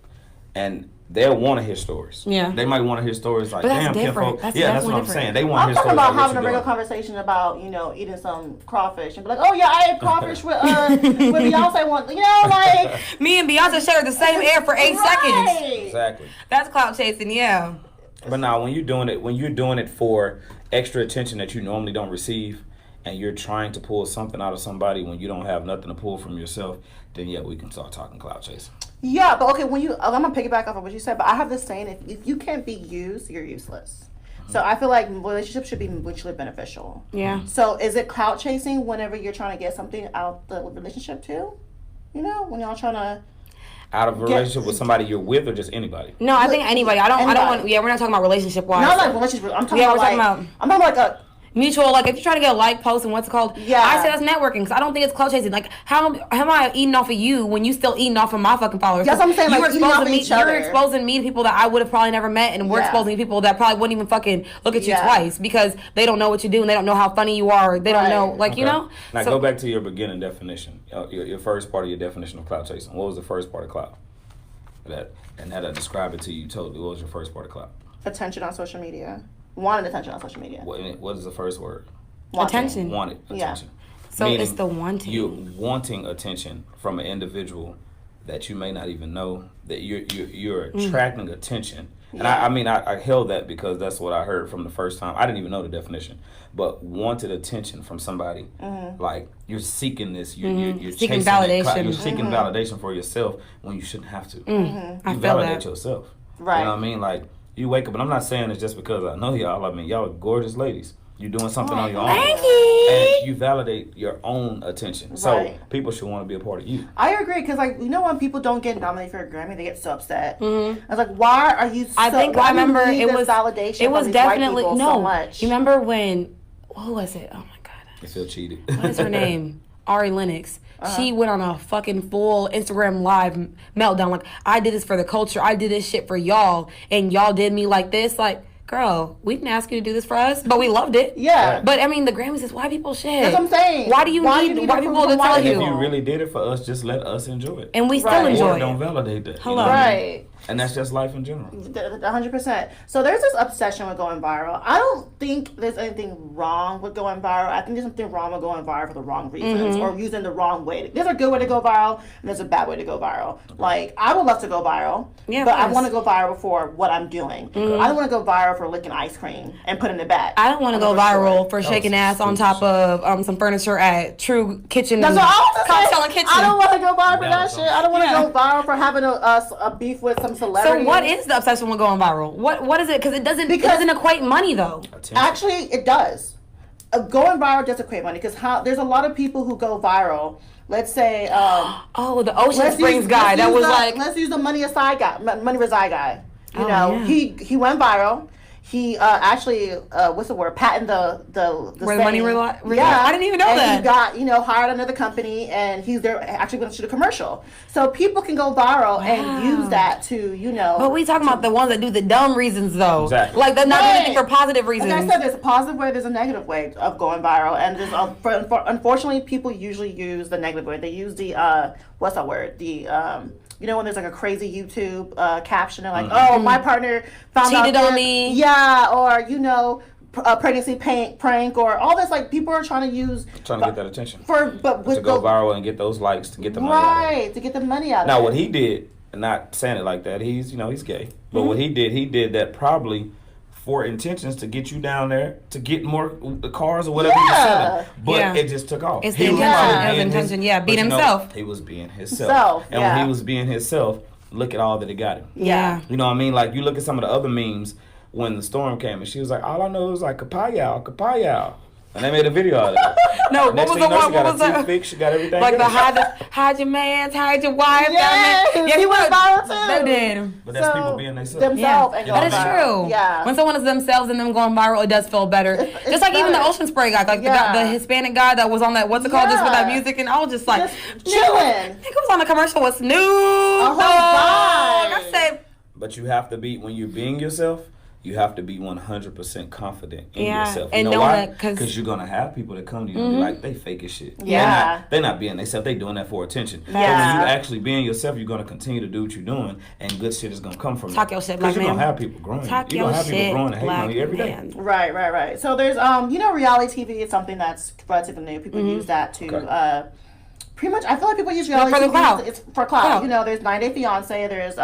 and they'll want to hear stories. Yeah. They might want to hear stories like, But that's damn, different. kinfolk. That's Yeah, that's definitely what I'm different. saying. They want to I'm hear talking stories about like what having a you regular doing. conversation about, eating some crawfish and be like, oh yeah, I ate crawfish with Beyonce one. Like Me and Beyonce shared the same air for 8 seconds. right. Exactly. That's clout chasing, yeah. But now, when you're doing it for extra attention that you normally don't receive, and you're trying to pull something out of somebody when you don't have nothing to pull from yourself, then yeah, we can start talking clout chasing. Yeah, but okay, I'm gonna piggyback off of what you said, but I have this saying: if you can't be used, you're useless. So I feel like relationships should be mutually beneficial. Yeah. So is it clout chasing whenever you're trying to get something out the relationship too? When y'all trying to Out of a relationship with somebody you're with, or just anybody? No, I think anybody. I don't Anybody. want. Yeah, we're not talking about relationship wise. not like relationship. I'm talking Yeah, about we're talking I'm talking about like a. Mutual, like if you're trying to get a like post and what's it called? Yeah. I say that's networking because I don't think it's clout chasing. Like how am I eating off of you when you still eating off of my fucking followers? That's what I'm saying, You're like, eating off of each other. You're exposing me to people that I would have probably never met, and we're Yeah. exposing people that probably wouldn't even fucking look at you Yeah. twice because they don't know what you do and they don't know how funny you are. They don't Right. know, like you Okay. know. Now So- go back to your beginning definition. Your first part of your definition of clout chasing. What was the first part of clout? And how to describe it to you totally. What was your first part of clout? Attention on social media. Wanted attention on social media. What is the first word? Wanting. Attention. Wanted attention. So Meaning it's the wanting. You're wanting attention from an individual that you may not even know, that you're attracting attention. And I held that because that's what I heard from the first time. I didn't even know the definition, but wanted attention from somebody. Like you're seeking this, you're Seeking chasing that validation. clout. You're seeking validation for yourself when you shouldn't have to. I You feel validate that. yourself. Right. You know what I mean? Like you wake up, and I'm not saying it's just because I know y'all. I mean, y'all are gorgeous ladies. You're doing something on your own. Thank you. And you validate your own attention. So Right. people should want to be a part of you. I agree because when people don't get nominated for a Grammy, they get so upset. I was like, why are you? I think why I remember do you need it this was validation. It was from these white definitely people no. So much. You remember when? What was it? Oh my god. I feel cheated. What is her name? Ari Lennox. She went on a fucking full Instagram live meltdown. Like, I did this for the culture. I did this shit for y'all. And y'all did me like this. Like, girl, we didn't ask you to do this for us, but we loved it. Yeah. But, I mean, the Grammys is white people shit. That's what I'm saying. Why do you Why need you need white approval people to from white tell And if you? you really did it for us, just let us enjoy it. And we still Right. enjoy Or don't it. validate that. Hello. what I mean? Right. And that's just life in general. 100%. So there's this obsession with going viral. I don't think there's anything wrong with going viral. I think there's something wrong with going viral for the wrong reasons or using the wrong way. There's a good way to go viral and there's a bad way to go viral. Like, I would love to go viral, Yeah, of but I course. want to go viral for what I'm doing. I don't want to go viral for licking ice cream and putting it back. I don't want to go For viral sure. for shaking was ass on stupid top of some furniture at True Kitchen. That's what I was Top gonna Selling say. Kitchen. I don't want to go viral for That that was shit. I don't want to Yeah. go viral for having a beef with some So celebrity. what is the obsession with going viral? What is it? Because it doesn't equate money though. Attention. Actually, it does. Going viral does equate money because there's a lot of people who go viral. Let's say, Oh, the Ocean Springs guy that was like, let's use the Money Reside guy. You know, yeah. he went viral. he actually what's the word? Patented the Where the money saying. Yeah, I didn't even know and that. He got hired another company, and he's there actually going to shoot a commercial. So people can go viral and use that to But we talking about the ones that do the dumb reasons though. Exactly. Like they're not doing anything for positive reasons. Like I said, there's a positive way, there's a negative way of going viral, and there's unfortunately people usually use the negative way. They use the what's that word? The when there's like a crazy YouTube caption, they're like, "Oh, my partner found cheated out on me." Yeah, or a pregnancy prank, or all this. Like people are trying to get that attention to go viral and get those likes to get the money out of it. Right, to get the money out of it. Now what he did, not saying it like that, he's gay, but what he did that probably for intentions to get you down there to get more cars or whatever he was selling, but it just took off. It's the intention. Being himself. He was being himself, and when he was being himself, look at all that it got him. Yeah, you know what I mean. Like you look at some of the other memes when the storm came, and she was like, "All I know is like kapow," and they made a video out of it. No, next what was the one? What was that? She got everything. Like hide your man, hide your wife. Yeah, he went viral too. They did. But that's people being themselves. And that is true. Yeah. When someone is themselves and them going viral, it does feel better. Just like even the Ocean Spray guy, like the Hispanic guy that was on that, what's it called, just with that music, and I was just like, chilling. He was on the commercial with Snoop Dogg. I said, but you have to be, when you're being yourself, you have to be 100% confident in yourself. You and know why? Because you're going to have people that come to you and be like, they fake as shit. Yeah. They're not being themselves. They're doing that for attention. Yeah. But when you actually being yourself, you're going to continue to do what you're doing, and good shit is going to come from Talk your shit, black man. you're going to have people growing. You're going to have people growing and hating on you every day. Right. So there's, reality TV is something that's relatively new. People use that to, pretty much, I feel like people use reality for the TV. clout. It's for clout. There's 90 Day Fiance, there's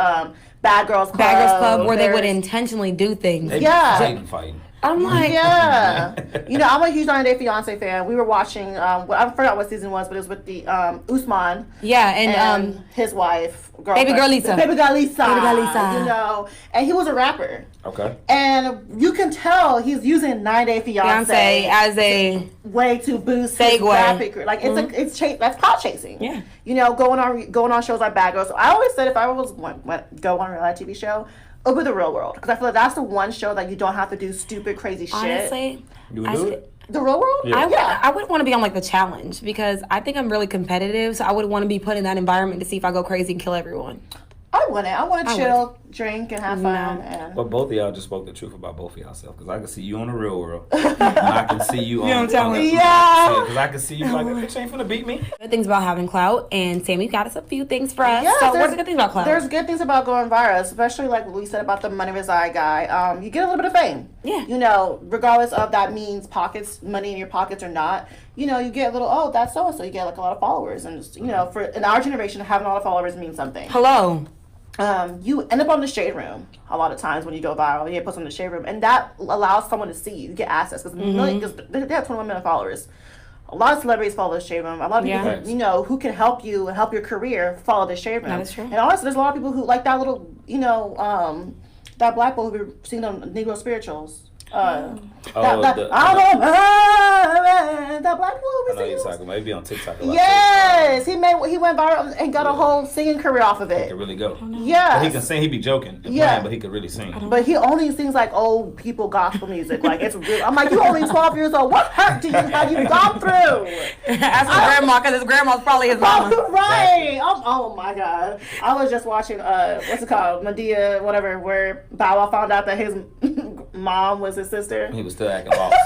Bad Girls Club. where they would intentionally do things. Fighting. I'm like, I'm a huge 90 Day Fiance fan. We were watching, I forgot what season it was, but it was with the Usman. Yeah, and his wife, Baby girl Lisa. And he was a rapper. Okay. And you can tell he's using 90 Day Fiance as a way to boost his rapping career. Like it's that's clout chasing. Yeah. Going on shows like Bad Girls. So I always said if I was go on a reality TV show, it would be The Real World, because I feel like that's the one show that you don't have to do stupid crazy shit. Honestly, you would do it. The Real World? Yeah. I would want to be on like the challenge, because I think I'm really competitive, so I would want to be put in that environment to see if I go crazy and kill everyone. I wouldn't. I want to chill, drink, and have fun. And but both of y'all just spoke the truth about both of y'all self, because I can see you on The Real World, and I can see you on because I can see you like, bitch ain't finna beat me. Good things about having clout, and Sammy got us a few things for us. So what's the good things about clout? There's good things about going viral, especially like what we said about the money reside guy. You get a little bit of fame. Yeah. Regardless of that means money in your pockets or not. You get a little, that's so and so. You get like a lot of followers, and just, for in our generation, having a lot of followers means something. Hello. You end up on the shade room a lot of times when you go viral. You get put on the shade room, and that allows someone to see you. You get access because they have 21 million followers. A lot of celebrities follow the shade room. A lot of people, who can help you and help your career, follow the shade room. That is true. And honestly, there's a lot of people who like that little, that black boy who we seen on Negro Spirituals. That black boy. I know you're talking. Maybe on TikTok. Yes, he went viral and got a whole singing career off of it. He can really go. Yeah, he can sing. He be joking, playing, but he could really sing. But he only sings like old people gospel music. Like it's real. I'm like, you only 12 years old. What hurt have you gone through? Ask his grandma, because his grandma's probably his mama. Right. Oh my God. I was just watching what's it called, Medea, whatever, where Bow Wow found out that his mom was his sister. He was still acting lost.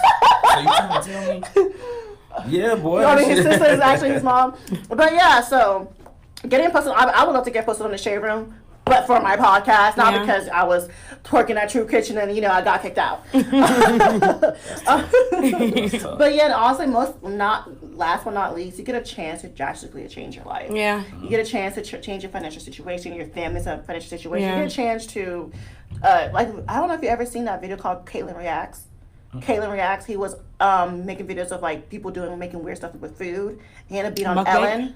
So you trying to tell me? Yeah, boy. His sister is actually his mom. But yeah, so getting posted, I would love to get posted on the Shade Room, but for my podcast, not because I was twerking at True Kitchen and I got kicked out. But yeah, honestly, last but not least, you get a chance to drastically change your life. Yeah. You get a chance to change your financial situation, your family's financial situation. You get a chance to, I don't know if you ever seen that video called Caitlyn Reacts. Caitlyn Reacts. He was making videos of like people making weird stuff with food. He ended up being on Ellen.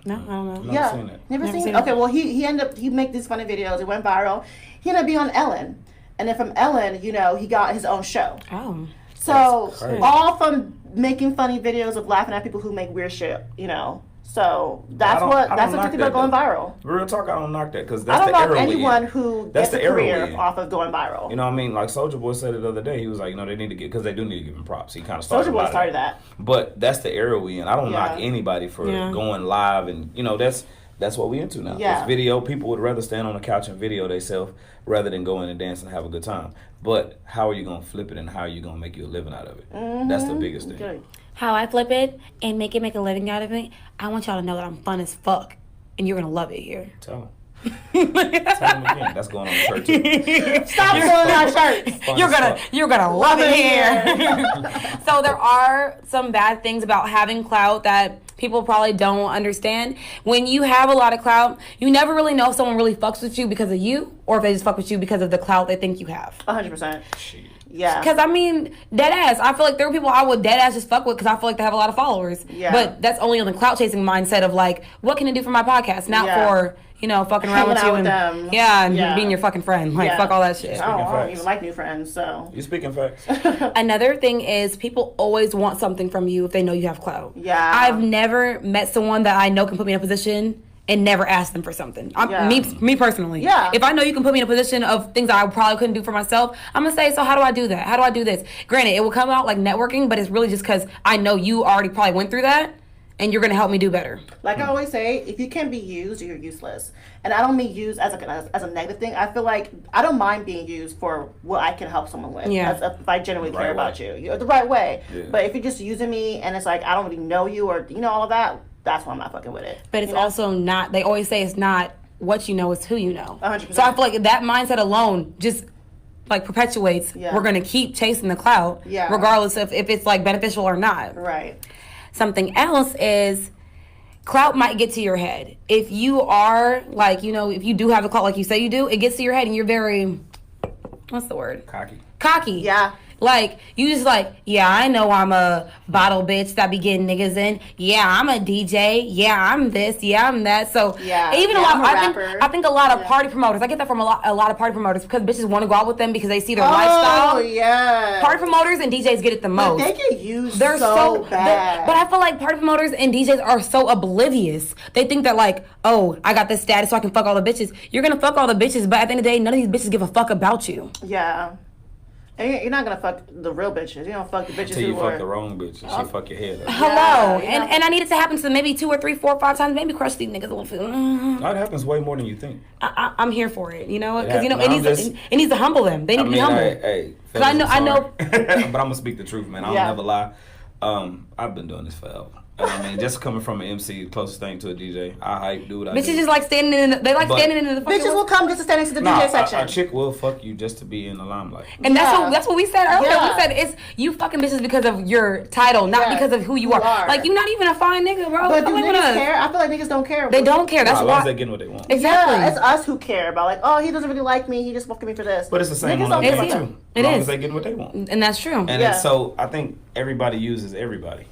No, I don't know. Yeah, seen it. Never seen it. Okay, well he make these funny videos. It went viral. He ended up being on Ellen, and then from Ellen, he got his own show. Oh. So all from making funny videos of laughing at people who make weird shit. So that's what gets people going viral. Real talk, I don't knock that because I that's don't the era knock we anyone in. who That's gets the a era we career in. off of going viral. You know what I mean? Like Soulja Boy said it the other day. He was like, they need to get, because they do need to give him props. He kind of started Soulja Boy started that. But that's the era we in. I don't Yeah. knock anybody for going live, and that's what we into now. Yeah. It's video. People would rather stand on the couch and video themselves rather than go in and dance and have a good time. But how are you gonna flip it, and how are you gonna make you a living out of it? That's the biggest thing. Good. How I flip it and make a living out of it, I want y'all to know that I'm fun as fuck. And you're going to love it here. Tell them. Tell them again. That's going on the shirt too. Stop doing our shirts. You're gonna love it here. So there are some bad things about having clout that people probably don't understand. When you have a lot of clout, you never really know if someone really fucks with you because of you, or if they just fuck with you because of the clout they think you have. 100%. Shit. Yeah. Because, I mean, dead ass. I feel like there are people I would dead ass just fuck with because I feel like they have a lot of followers. Yeah. But that's only on the clout chasing mindset of like, what can I do for my podcast? Not for, fucking around with you Hanging out and with them. and being your fucking friend. Like, fuck all that shit. I don't facts. even like new friends, so. You speaking facts. Another thing is people always want something from you if they know you have clout. Yeah. I've never met someone that I know can put me in a position and never ask them for something. Me personally. Yeah. If I know you can put me in a position of things that I probably couldn't do for myself, I'm going to say, so how do I do that? How do I do this? Granted, it will come out like networking, but it's really just because I know you already probably went through that and you're going to help me do better. Like I always say, if you can't be used, you're useless. And I don't mean used as a negative thing. I feel like I don't mind being used for what I can help someone with. Yeah. If I genuinely The care right about way. you. The right way. Yeah. But if you're just using me and it's like, I don't really know you or, all of that, that's why I'm not fucking with it. But it's also not, they always say it's not what you know, it's who you know. 100%. So I feel like that mindset alone just like perpetuates, we're going to keep chasing the clout regardless of if it's like beneficial or not. Right. Something else is clout might get to your head. If you are like, if you do have the clout like you say you do, it gets to your head and you're very, what's the word? Cocky. Yeah. Like, you just like, yeah, I know I'm a bottle bitch that be getting niggas in. Yeah, I'm a DJ. Yeah, I'm this. Yeah, I'm that. So, even I think a lot of party promoters, I get that from a lot of party promoters because bitches want to go out with them because they see their lifestyle. Oh, yeah. Party promoters and DJs get it the most. But they get used so bad. But I feel like party promoters and DJs are so oblivious. They think that like, oh, I got this status so I can fuck all the bitches. You're going to fuck all the bitches, but at the end of the day, none of these bitches give a fuck about you. Yeah. And you're not gonna fuck the real bitches. You don't fuck the bitches Until you who fuck are... the wrong bitch and she fuck your head up. Hello. Yeah. And I need it to happen to maybe 2 or 3, 4, 5 times. Maybe crush these niggas a little bit. That happens way more than you think. I'm here for it, because Yeah, it needs to humble them. They need to be humble. Hey, I know. but I'm gonna speak the truth, man. I'll never lie. I've been doing this forever. I mean, just coming from an MC, closest thing to a DJ, I hype, do what I do. Bitches just like standing in the fucking bitches will come just to stand next to the DJ section. A chick will fuck you just to be in the limelight. And that's what we said earlier. Yeah. We said it's you fucking bitches because of your title, not because of who you are. Like, you're not even a fine nigga, bro. But do niggas care? I feel like niggas don't care. They don't care. That's as why. long as they're getting what they want. Exactly. Yeah, it's us who care about like, oh, he doesn't really like me. He just fucking me for this. But it's the same Niggas on the don't other care. end, too. It As long is. as they getting what they want. And that's true. And so I think everybody uses everybody.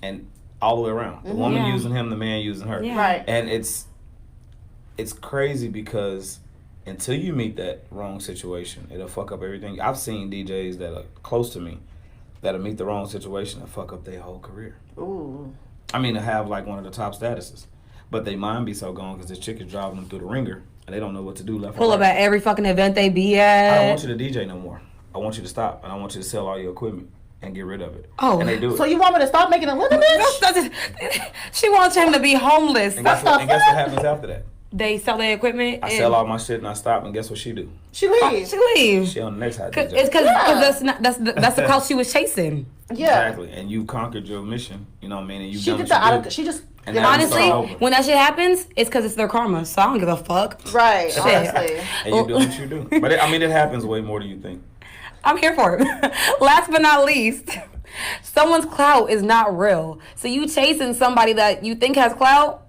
And all the way around. The woman using him, the man using her. Yeah. Right. And it's crazy because until you meet that wrong situation, it'll fuck up everything. I've seen DJs that are close to me that'll meet the wrong situation and fuck up their whole career. Ooh. I mean, to have like one of the top statuses. But they mind be so gone because this chick is driving them through the ringer and they don't know what to do left Pull or up right. at every fucking event they be I at. don't want you to DJ no more. I want you to stop and I want you to sell all your equipment and get rid of it. Oh. And they do it. So you want me to stop making a living, bitch? She wants him to be homeless. And guess what happens after that? They sell their equipment. I sell all my shit and I stop, and guess what she do? She leaves. She leaves. She on the next hot It's DJ. because that's the clout she was chasing. Yeah. Exactly. And you conquered your mission, you know what I mean? And you've She done did what the you out do. of. She just. And now it's Honestly, all over. when that shit happens, it's because it's their karma. So I don't give a fuck. Right. Shit. Honestly. And you do what you do. But it happens way more than you think. I'm here for it. Last but not least, someone's clout is not real. So you chasing somebody that you think has clout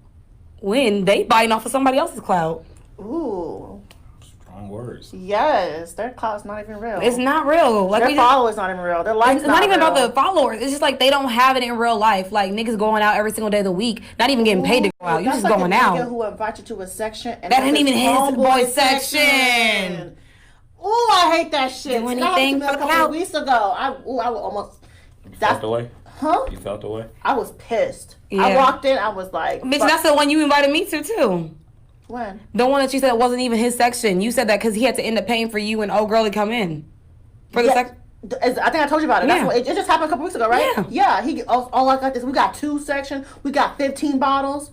when they biting off of somebody else's clout. Ooh. Strong words. Yes. Their clout's not even real. It's not real. Like Their followers not even real. Their likes it's not even real. about the followers. It's just like they don't have it in real life. Like niggas going out every single day of the week, not even getting paid to go out. You That's just like going a out. nigga who invite you to a section and That ain't it's even his homeboy boy section. Ooh, I hate that shit. Do That happened to anything me for a couple clout. of weeks ago. I would almost. Fucked away. Huh? You felt the way? I was pissed. Yeah. I walked in, I was like, Bitch, fuck. that's the one you invited me to too. When? The one that you said wasn't even his section. You said that because he had to end up paying for you and old girl to come in for the Yeah. section. I think I told you about it. That's Yeah. what, it just happened a couple weeks ago, right? Yeah. He all I got this. We got 2 sections. We got 15 bottles.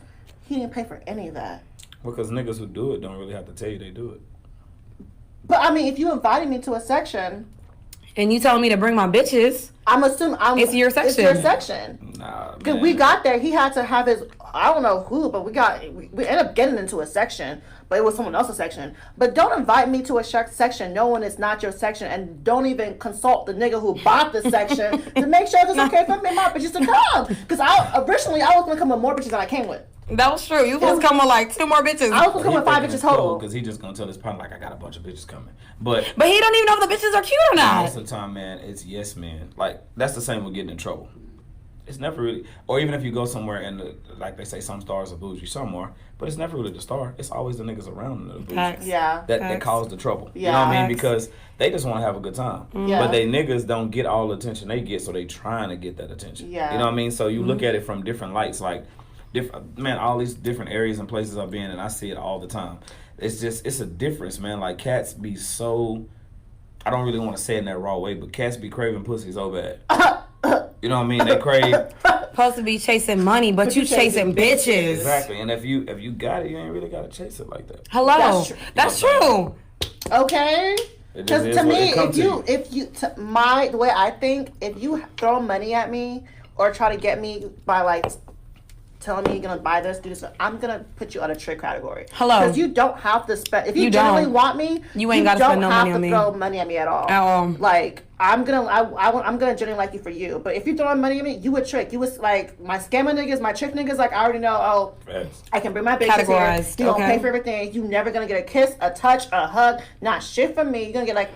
He didn't pay for any of that. Because niggas who do it don't really have to tell you they do it. But I mean, if you invited me to a section, And you telling me to bring my bitches. I'm assuming It's your It's section. your section. Nah, Because man. we got there, he had to have his. I don't know who, but we ended up getting into a section, but it was someone else's section. But don't invite me to a section knowing it's not your section, and don't even consult the nigga who bought the section to make sure it's okay for me and my bitches to come. Because originally I was gonna come with more bitches than I came with. That was true. You supposed to come with like 2 more bitches. I was gonna come with 5 bitches total. Because he just gonna tell his partner like I got a bunch of bitches coming. But But he don't even know if the bitches are cute or not. most of the time, man, it's yes, man. Like that's the same with getting in trouble. It's never really, or even if you go somewhere and like they say, some stars are bougie somewhere, but it's never really the star. It's always the niggas around that are bougie. Facts. Yeah. That Facts. cause the trouble. Yeah. You know what I mean? Facts. Because they just want to have a good time. Yeah. But they niggas don't get all the attention they get, so they trying to get that attention. Yeah. You know what I mean? So you look at it from different lights, like man, all these different areas and places I've been, and I see it all the time. It's a difference, man. Like cats be so, I don't really want to say it in that raw way, but cats be craving pussy so bad. You know what I mean? They crave. Supposed to be chasing money, but you chasing bitches. Exactly. And if you got it, you ain't really gotta chase it like that. Hello. That's true. That's true. Okay. It just Because is to what me, it comes to the way I think, if you throw money at me or try to get me by like telling me you're gonna buy this, do this, I'm gonna put you on a trick category. Hello. Because you don't have to spend. If you, You genuinely don't. want me, You ain't gotta spend no money on me. You don't have to throw money at me at all. At all. Like I'm gonna genuinely like you for you. But if you throw money at me, you a trick. You was like my scammer niggas, my trick niggas. Like I already know. Oh, Facts. I can bring my bitches here. Categorized, You gonna okay. pay for everything. You never gonna get a kiss, a touch, a hug, not shit from me. You're gonna get like,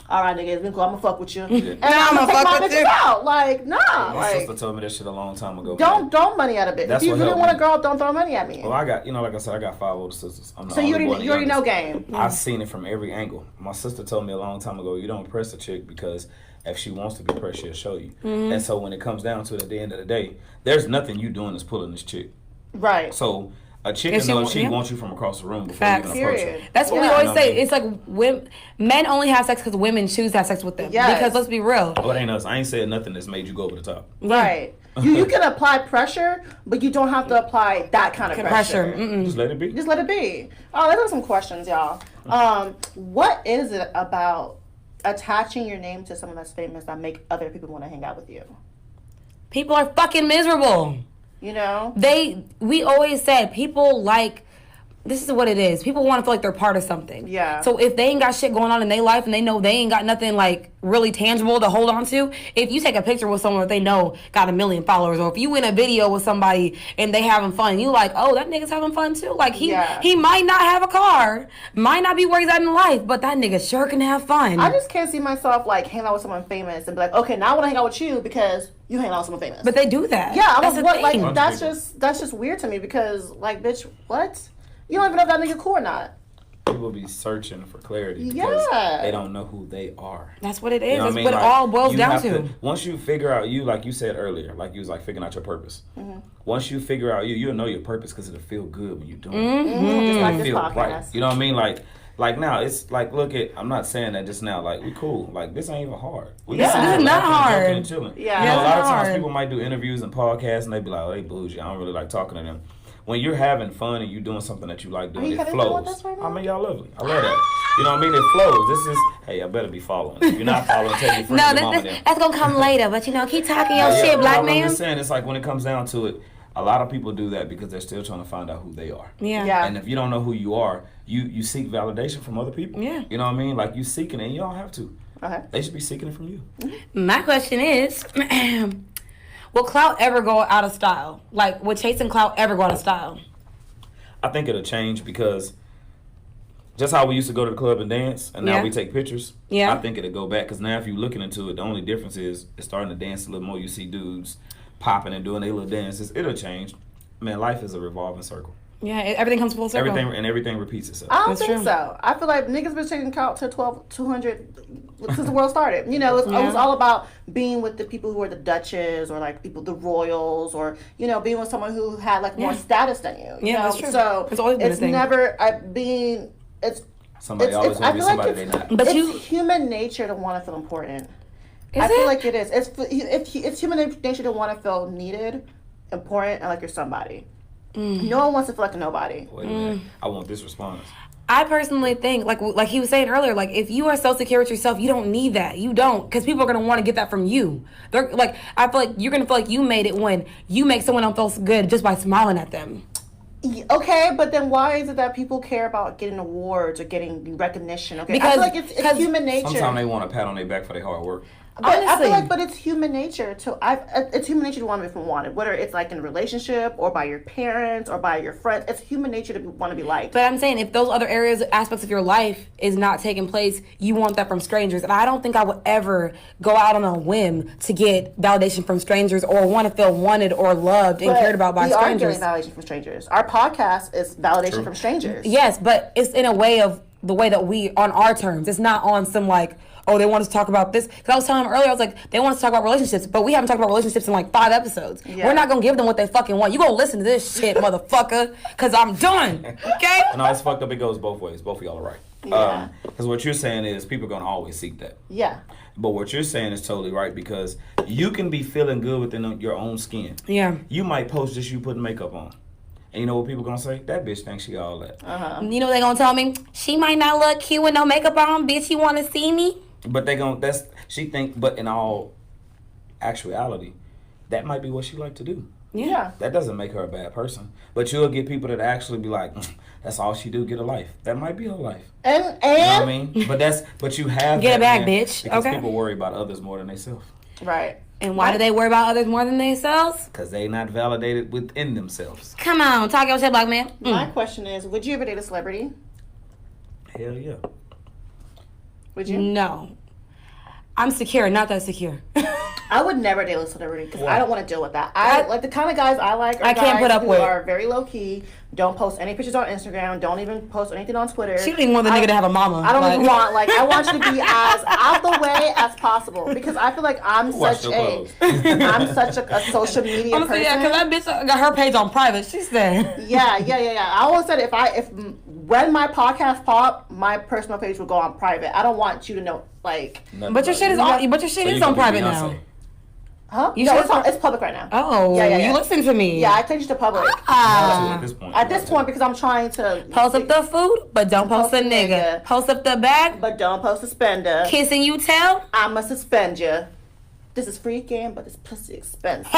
all right, nigga, it's been cool. I'm gonna fuck with you, and I'm gonna take fuck my with bitches you. out. Like, nah, My like sister told me that shit a long time ago. don't throw money at a bitch. That's If you what really helped want a me. girl, don't throw money at me. Well, I got, like I said, I got 5 older sisters. I'm the So you only boy already and the know youngest. game. I've seen it from every angle. My sister told me a long time ago, you don't press a chick because if she wants to be pressed, she'll show you. Mm-hmm. And so when it comes down to it at the end of the day, there's nothing you doing that's pulling this chick. Right. So a chick If knows she- she yeah. wants you from across the room before Facts. you even approach her. Period. That's what we Yeah. always You know say. what I mean? It's like men only have sex because women choose to have sex with them. Yes. Because let's be real. But ain't us. I ain't saying nothing that's made you go over the top. Right. You can apply pressure, but you don't have to apply that kind of pressure. Mm-mm. Just let it be. Just let it be. Oh, let's have some questions, y'all. What is it about attaching your name to someone that's famous that make other people want to hang out with you? People are fucking miserable. You know? We always said people like, this is what it is. People want to feel like they're part of something. Yeah. So if they ain't got shit going on in their life and they know they ain't got nothing like really tangible to hold on to, if you take a picture with someone that they know got 1 million followers, or if you in a video with somebody and they having fun, you like, oh, that nigga's having fun too. Like he might not have a car, might not be where he's at in life, but that nigga sure can have fun. I just can't see myself like hanging out with someone famous and be like, okay, now I want to hang out with you because you hang out with someone famous. But they do that. yeah, That's the thing. like that's just weird to me because like, bitch, what? You don't even know if that nigga cool or not. People be searching for clarity because they don't know who they are. That's what it is. You know That's I mean? what it Like, all boils you down have to. Once you figure out you, like you said earlier, like you was like figuring out your purpose. Mm-hmm. Once you figure out you'll know your purpose because it'll feel good when you're doing Mm-hmm. it. Just like It'll this feel podcast. right. You know what I mean? Like now, it's like, look at, I'm not saying that just now, like, we cool. Like, this ain't even hard. We Yeah, just this is not laughing and hard. joking and chilling. Yeah. You know, Yeah, a lot of it's times hard. people might do interviews and podcasts and they be like, oh, they bougie. I don't really like talking to them. When you're having fun and you're doing something that you like doing, you it having fun with flows. us right now? I mean, y'all lovely. I love that. You know what I mean? It flows. This is, hey, I better be following. If you're not following, take your friends No, and mama them. that's gonna come later. But keep talking your Yeah, shit, no, black I'm man. just saying, it's like when it comes down to it, a lot of people do that because they're still trying to find out who they are. Yeah. Yeah. And if you don't know who you are, you seek validation from other people. Yeah. You know what I mean? Like you seeking it and you don't have to. Okay. They should be seeking it from you. My question is, will clout ever go out of style? Like, will chasing clout ever go out of style? I think it'll change because just how we used to go to the club and dance and now Yeah. we take pictures, Yeah. I think it'll go back because now if you're looking into it, the only difference is it's starting to dance a little more. You see dudes popping and doing their little dances. It'll change. Man, life is a revolving circle. Yeah, everything comes full circle. Everything repeats itself. I don't That's think true. so. I feel like niggas been taking Clout to 200 since the world started. You know, it was all about being with the people who are the Duchess or like the royals or, you know, being with someone who had like more status than you. You know? That's true. So it's always been a thing. never Somebody always want to be somebody they not. But it's human nature to want to feel important. Is I feel it? like it is. It's human nature to want to feel needed, important, and like you're somebody. No one wants to feel like a nobody. Wait a minute. I want this response. I personally think, like he was saying earlier, like if you are so secure with yourself, you don't need that. You don't, because people are gonna want to get that from you. They're like, I feel like you're gonna feel like you made it when you make someone else feel good just by smiling at them. Okay, but then why is it that people care about getting awards or getting recognition? Okay, Because- I feel like it's human nature. Sometimes they want a pat on their back for their hard work. But I Honestly. feel like, but it's human nature it's human nature to want to be wanted, whether it's like in a relationship or by your parents or by your friends. It's human nature to want to be liked. But I'm saying if those other aspects of your life is not taking place, you want that from strangers. And I don't think I would ever go out on a whim to get validation from strangers or want to feel wanted or loved and cared about by strangers. We are getting validation from strangers. Our podcast is validation from strangers. Yes, but it's in a way of the way that we on our terms. It's not on some like, oh, they want us to talk about this. Because I was telling them earlier, I was like, they want us to talk about relationships, but we haven't talked about relationships in like 5 episodes. Yeah. We're not gonna give them what they fucking want. You gonna listen to this shit, motherfucker, because I'm done. Okay? No, it's fucked up. It goes both ways. Both of y'all are right. Yeah. Because what you're saying is people are gonna always seek that. Yeah. But what you're saying is totally right because you can be feeling good within your own skin. Yeah. You might post just you putting makeup on. And you know what people gonna say? That bitch thinks she all that. You know what they gonna tell me? She might not look cute with no makeup on, bitch. You wanna see me? But but in all actuality, that might be what she like to do. Yeah. That doesn't make her a bad person. But you'll get people that actually be like, that's all she do, get a life. That might be her life. And You know what I mean? But you have Get it that, back, man, bitch. Because Okay. people worry about others more than themselves. right. And why do they worry about others more than themselves? Because they not validated within themselves. Come on, talk your shit, black man. My question is, would you ever date a celebrity? Hell yeah. Would you? No. I'm secure, not that secure. I would never date a celebrity because Why? I don't want to deal with that. I like the kind of guys I like. Are I can't guys put up who with. are very low key. Don't post any pictures on Instagram. Don't even post anything on Twitter. She don't even want the nigga to have a mama. I don't even Like- want I want you to be as out the way as possible because I feel like I'm Watch such your I'm such a social media I'm saying, person. yeah, because that bitch got her page on private. She said. Yeah. I always said when my podcast pop, my personal page will go on private. I don't want you to know like. Nothing But your about shit it. is on. But your shit So is you on gonna be private Beyonce. now. Huh? You No, said it's public right now. Oh, Yeah. you listen to me. Yeah, I changed it to public. At this point. At this point, because I'm trying to Post up the food, but don't post Post the the nigga. nigga. Post up the bag, but don't post a spender. kissing you tell. I'ma suspend you. This is free game, but it's pussy expensive.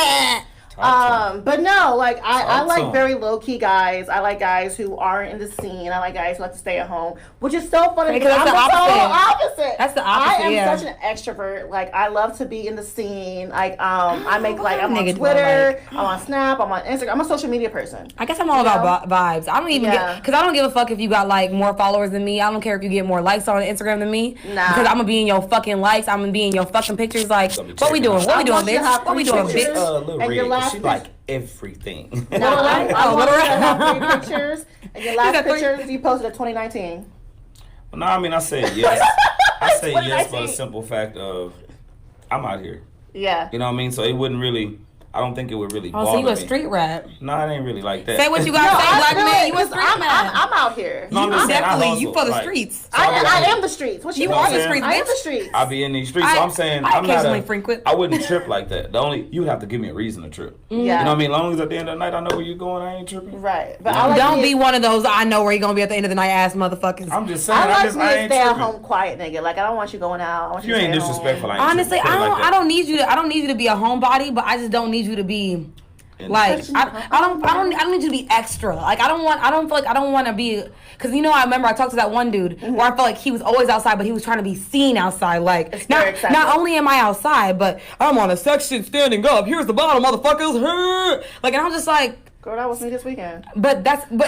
That's But no, like I Talk to like 'em. very low key guys. I like guys who aren't in the scene. I like guys who like to stay at home, which is so funny Because because that's I'm the the total opposite. opposite. That's the opposite, I am yeah. such an extrovert. Like I love to be in the scene. Like I make like I'm on Nigga do Twitter, I'm on Snap, I'm on Instagram. I'm a social media person. I guess I'm all about vibes. I don't even Yeah. because I don't give a fuck if you got like more followers than me. I don't care if you get more likes on Instagram than me. Nah. Because I'm gonna be in your fucking likes. I'm gonna be in your fucking pictures. Like, Gonna be what we checking doing? out. What we I doing, want you to bitch? have What we three doing, pictures. bitch? Little And your Red, last she pic- like everything. No, I Oh, want Little you to Red. have 3 pictures. And your last got 3. pictures you posted in 2019. No, I mean I said yes. I say What did I yes for the say? simple fact of I'm out here. Yeah. You know what I mean? So it wouldn't really. I don't think it would really Oh, bother so you a me. street rat? No, it ain't really like that. Say what you got No, to say, I black feel man. it, You a 'cause street I'm man. out here. No, I'm just saying, I Definitely, hustle, you for the like- streets. So I be I out am here. the streets. What You you are want? the streets, I am bitch. the streets. I be in these streets. So I'm saying I I'm not occasionally a, frequent. I wouldn't trip like that. You have to give me a reason to trip. Yeah. You know what I mean? As long as at the end of the night I know where you're going, I ain't tripping. Right. But I like Don't to be one of those. I know where you're gonna be at the end of the night, ass motherfuckers. I'm just saying. I like I to be a ain't stay at tripping. home quiet nigga. Like I don't want you going out. I want You to ain't stay at disrespectful. home. I ain't Honestly, tripping. Put it like that. I don't need you to be a homebody, but I just don't need you to be like I don't need you to be extra. Like I don't feel like I don't want to be because I remember I talked to that one dude where I felt like he was always outside, but he was trying to be seen outside. Like It's very excessive. not only am I outside, but I'm on a section standing up. Here's the bottom, motherfuckers. Like and I'm just like. Girl, that was me this weekend. But it's different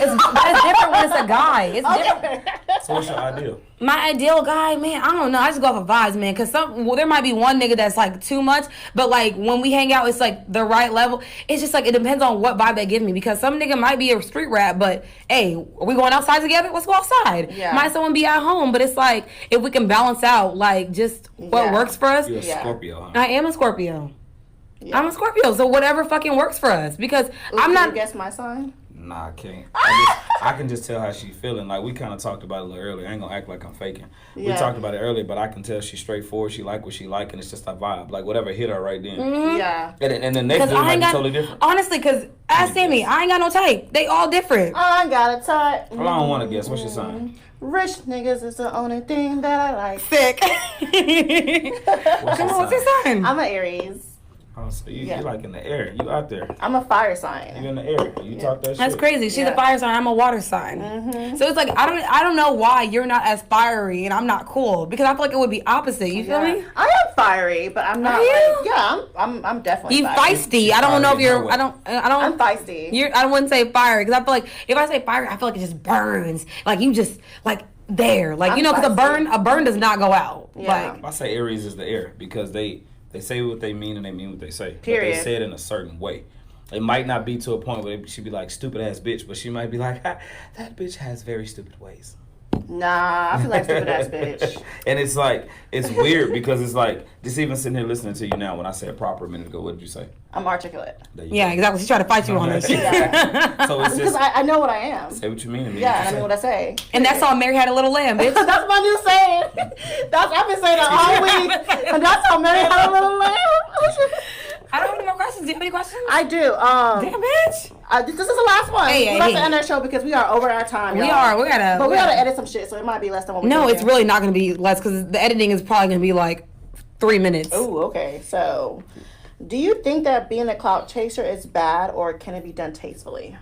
when it's a guy. It's different. So what's your ideal? My ideal guy, man, I don't know. I just go off of vibes, man. Because there might be one nigga that's like too much, but like when we hang out, it's like the right level. It's just like it depends on what vibe they give me. Because some nigga might be a street rat, but hey, are we going outside together? Let's go outside. Yeah. Might someone be at home, but it's like if we can balance out like just what works for us. You're a Scorpio, huh? I am a Scorpio. Yeah. I'm a Scorpio, so whatever fucking works for us. Because I'm Can not. you guess my sign? Nah, I can't. I can just tell how she feeling. Like, we kind of talked about it a little earlier. I ain't gonna act like I'm faking. We Yeah. talked about it earlier, but I can tell she's straightforward. She like what she like, and it's just a vibe. Like, whatever hit her right then. Yeah. And the next dude might be totally different. Honestly, because ask Sammy, I ain't got no type. They all different. I got a type. Well, I don't want to guess. What's your sign? Rich niggas is the only thing that I like. Sick. What's Come on, what's your your sign? I'm an Aries. Oh, so you Yeah. like in the air. You out there. I'm a fire You sign. in the air. You talk that shit. That's crazy. She's Yeah. a fire sign. I'm a water sign. So it's like I don't know why you're not as fiery and I'm not cool because I feel like it would be opposite. You feel me? I am fiery, but I'm not. Are you? Like, yeah, I'm definitely. You fiery. feisty. I don't know if you're. Fiery, I don't. I'm feisty. I wouldn't say fiery because I feel like if I say fiery, I feel like it just burns. Like you just like there, like I'm you know, because feisty. a burn does not go out. Yeah. Like I say Aries is the air because they say what they mean and they mean what they say. But Period. they say it in a certain way. It might not be to a point where she'd be like, stupid ass bitch, but she might be like, that bitch has very stupid ways. Nah, I feel like stupid ass bitch. And it's like, it's weird because it's like, just even sitting here listening to you now, when I said proper a minute ago, what did you say? I'm articulate. There you yeah, go. exactly. She's trying to fight you on that shit. Yeah. So it's Because just, I know what I am. say what you mean to me. Yeah, and I mean what I say. And that's all Mary had a little lamb, bitch. That's my new saying. I've been saying that all week. And that's how Mary had a little lamb. I don't have any more questions. Do you have any questions? I do. Damn, bitch. This is the last one. Hey, We're about hey. to end our show because we are over our time. We y'all. are. We gotta. But we gotta edit some shit, so it might be less than what we No, did. it's really not going to be less because the editing is probably going to be like 3 minutes. Oh, okay. So, do you think that being a clout chaser is bad, or can it be done tastefully?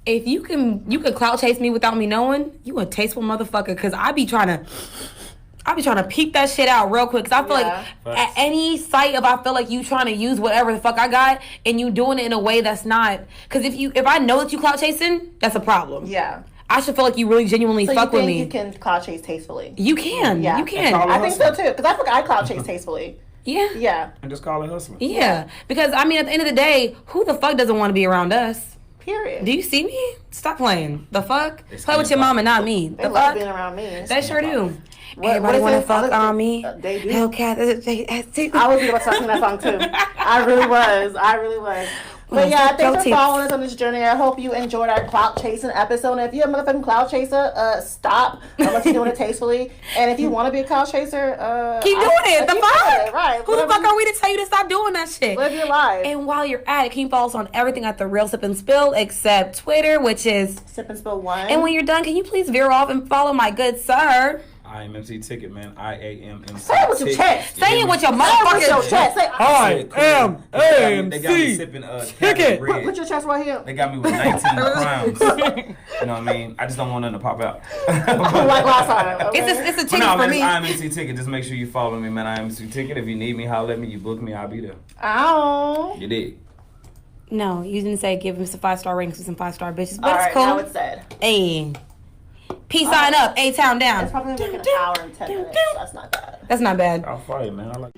If you can clout chase me without me knowing, you a tasteful motherfucker. Because I be trying to peek that shit out real quick. Because I feel Yeah. like at any site, if I feel like you trying to use whatever the fuck I got and you doing it in a way that's not. Because if I know that you clout chasing, that's a problem. Yeah. I should feel like you really genuinely So fuck you with think me. you can clout chase tastefully? You can. Yeah. You can. That's all I think so too, because I feel like I clout chase tastefully. Yeah. Yeah. And just call it hustling. Yeah. Because I mean, at the end of the day, who the fuck doesn't want to be around us? Period. Do you see me? Stop playing. The fuck? It's Play with your mama, not me. They The love fuck? being around me. They sure do. What Everybody is want to it? fuck on me. They do. Hellcat. I was about to sing that song too. I really was. But yeah, Go thanks for tips. following us on this journey. I hope you enjoyed our clout chasing episode. And if you're a motherfucking clout chaser, stop. Unless you're doing it tastefully. And if you want to be a clout chaser, Keep doing it. The keep fuck? doing it, right? Who the fuck are we to tell you to stop doing that shit? Live your life. And while you're at it, can you follow us on everything at The Real Sip and Spill except Twitter, which is. Sip and Spill 1. And when you're done, can you please veer off and follow my good sir? I am MC Ticket, man. I-A-M MC Say it with your Ticket. chest. Say it with your Say it with your motherfucking. chest. Say, I am They got me AMC sipping Ticket. bread. put your chest right here. They got me with 19 crowns. You know what I mean? I just don't want nothing to pop out. Like last time. Okay? It's a But ticket no, for man, me. it's IMC Ticket. Just make sure you follow me, man. IMC Ticket. If you need me, holler at me. You book me, I'll be there. Ow. You dig? No, you didn't say give him some 5-star ratings for some 5-star bitches, but All it's right, cool. now it's said. Hey. Peace sign up, A-Town down. It's probably like an hour and 10 minutes. That's not bad. That's not bad. I'll fire you, man. I like